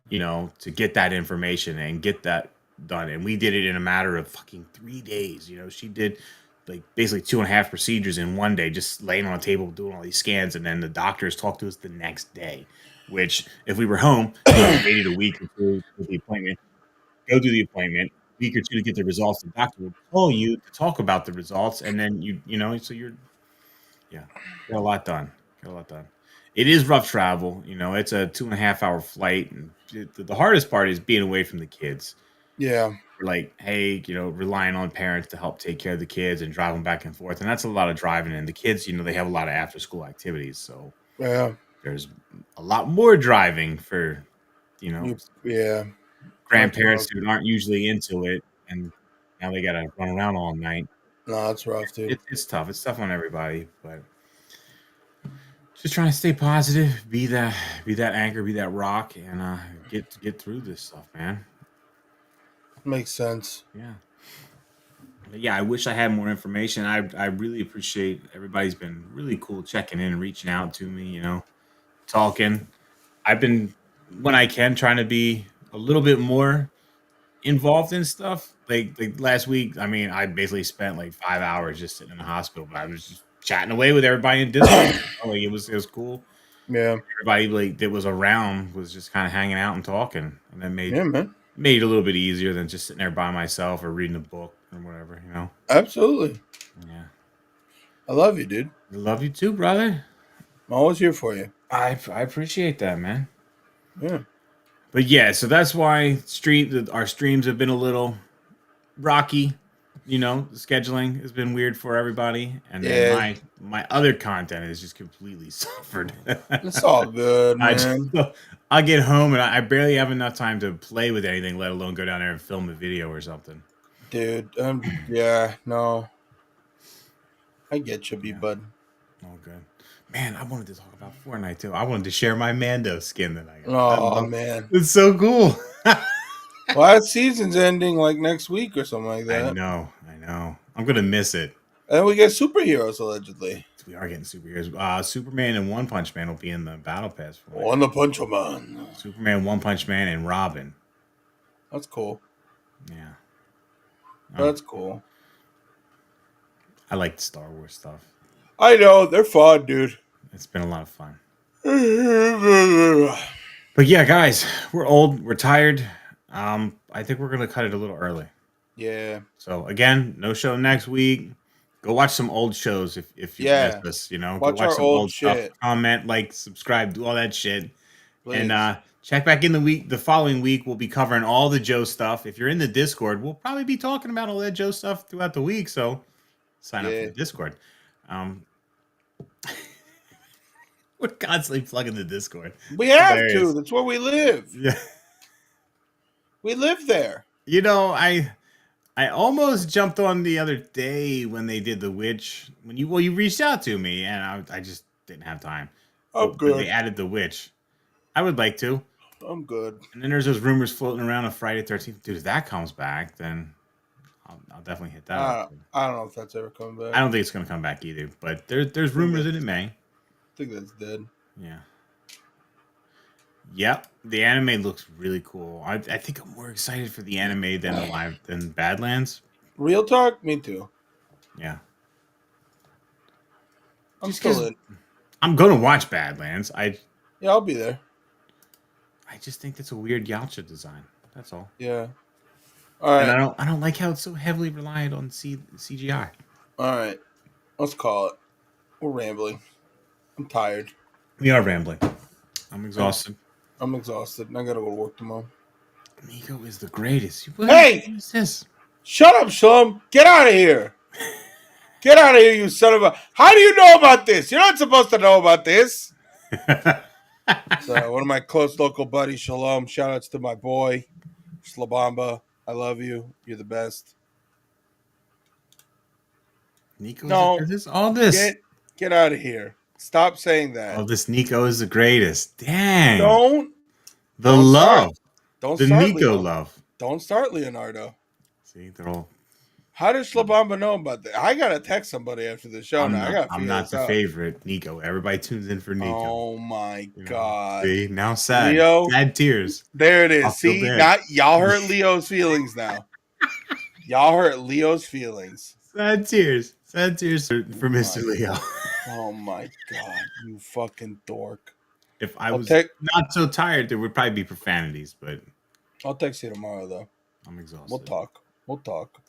to get that information and get that done. And we did it in a matter of fucking 3 days. She did like basically 2.5 procedures in one day, just laying on a table doing all these scans. And then the doctors talked to us the next day, which if we were home, you would have waited a week or two for the appointment, go do the appointment, a week or two to get the results. The doctor would call you to talk about the results. And then so yeah, got a lot done. Got a lot done. It is rough travel. It's a 2.5 hour flight, and the hardest part is being away from the kids. Yeah. We're like, hey, relying on parents to help take care of the kids and drive them back and forth, and that's a lot of driving. And the kids, they have a lot of after school activities, so Yeah. there's a lot more driving for you know You. Yeah. That's grandparents rough. who aren't usually into it, and now they got to run around all night. No, that's rough, dude. It's tough. It's tough on everybody, but just trying to stay positive, be that anchor, be that rock, and get through this stuff, man. Makes sense. Yeah, but yeah. I wish I had more information. I really appreciate everybody's been really cool checking in, and reaching out to me. Talking. I've been when I can trying to be a little bit more involved in stuff. Like last week, I mean, I basically spent like 5 hours just sitting in the hospital, but I was just chatting away with everybody in Discord. Like it was cool. Yeah. Everybody like that was around was just kind of hanging out and talking, and that made Yeah, man. made it a little bit easier than just sitting there by myself or reading a book or whatever. Absolutely. Yeah, I love you, dude. I love you too, brother. I'm always here for you. I appreciate that, man. Yeah. But yeah, so that's why our streams have been a little rocky. The scheduling has been weird for everybody, and then Yeah. my other content has just completely suffered. It's all good, I just, man. I get home and I barely have enough time to play with anything, let alone go down there and film a video or something. Dude. Yeah. No. I get you, B Yeah, bud. all good. Man, I wanted to talk about Fortnite too. I wanted to share my Mando skin that I got. Oh man. It's so cool. Well, that season's ending like next week or something like I that. know, I know. I'm gonna miss it. And we get superheroes allegedly. We are getting superheroes. Superman and One Punch Man will be in the battle pass for On the Punch Man. Superman, One Punch Man, and Robin. That's cool. Yeah, um, That's cool. I like the Star Wars stuff. I know they're fun, dude. It's been a lot of fun. But yeah, guys, we're old, we're tired. I think we're gonna cut it a little early. Yeah. So again, no show next week. Go watch some old shows if you've missed Yeah. us. You know, go Watch watch our some old old stuff. shit, Comment, like, subscribe, do all that shit, and please. check back in the following week. We'll be covering all the Joe stuff. If you're in the Discord, we'll probably be talking about all that Joe stuff throughout the week. So sign up for Yeah. the Discord. Um, we're constantly plugging the Discord. We It's have to. hilarious. That's where we live. Yeah. We live there. You know, I almost jumped on the other day when they did the witch. You reached out to me and I just didn't have time. I'm But when they good. added the witch, I would like to. I'm good. And then there's those rumors floating around of Friday 13th. Dude, if that comes back, then I'll definitely hit that up. I don't know if that's ever coming I back. don't think it's gonna come back either. But there's I think rumors that it that's, may. I think that's dead. Yeah. Yep. The anime looks really cool. I think I'm more excited for the anime than Badlands. Real talk? Me too. Yeah. I'm Just still because in. I'm gonna watch Badlands. Yeah, I'll be there. I just think that's a weird Yacha design. That's all. Yeah. All And right. I don't like how it's so heavily reliant on CGI. All right. Let's call it. We're rambling. I'm tired. We are rambling. I'm exhausted. I'm exhausted, and I gotta go to work tomorrow. Nico is the greatest. Hey! What is this? Shut up, Shalom. Get out of here. Get out of here, you son of a. How do you know about this? You're not supposed to know about this. So, one of my close local buddies, Shalom. Shout outs to my boy, Slabamba. I love you. You're the best. Nico No, is all this. get out of here. Stop saying that. All this Nico is the greatest. Dang. Don't The don't start. love. Don't The start, Nico Leo. love. Don't start, Leonardo. See, they're all. How does Slabamba know about that? I gotta text somebody after the show now. I gotta I'm figure not this the out. favorite Nico. Everybody tunes in for Nico. Oh my You know, god. see, now sad. Leo. Sad tears. There it I is. feel See, bad. not y'all hurt Leo's feelings now. Y'all hurt Leo's feelings. Sad tears. Sad tears for Mr. My- Leo. Oh my god, you fucking dork. If I I'll was take- not so tired, there would probably be profanities, but I'll text you tomorrow though. I'm exhausted. We'll talk.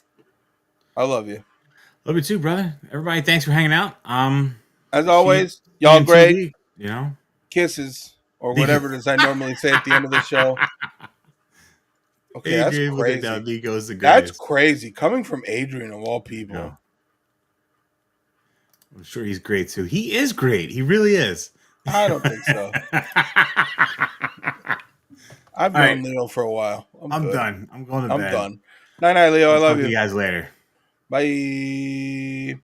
I love you. Love you too, brother. Everybody, thanks for hanging out. As see always, you y'all in 2 great. weeks, you know? Kisses or whatever it is I normally say at the end of the show. Okay, Adrian that's with it down. crazy. Nico's the That's greatest. crazy. Coming from Adrian of all people. Yeah. I'm sure he's great too. He is great. He really is. I don't think so. I've All known right. Leo for a while. I'm good. done. I'm going to I'm bed. done. Night, Leo. I I'll love talk to you. you guys later. Bye.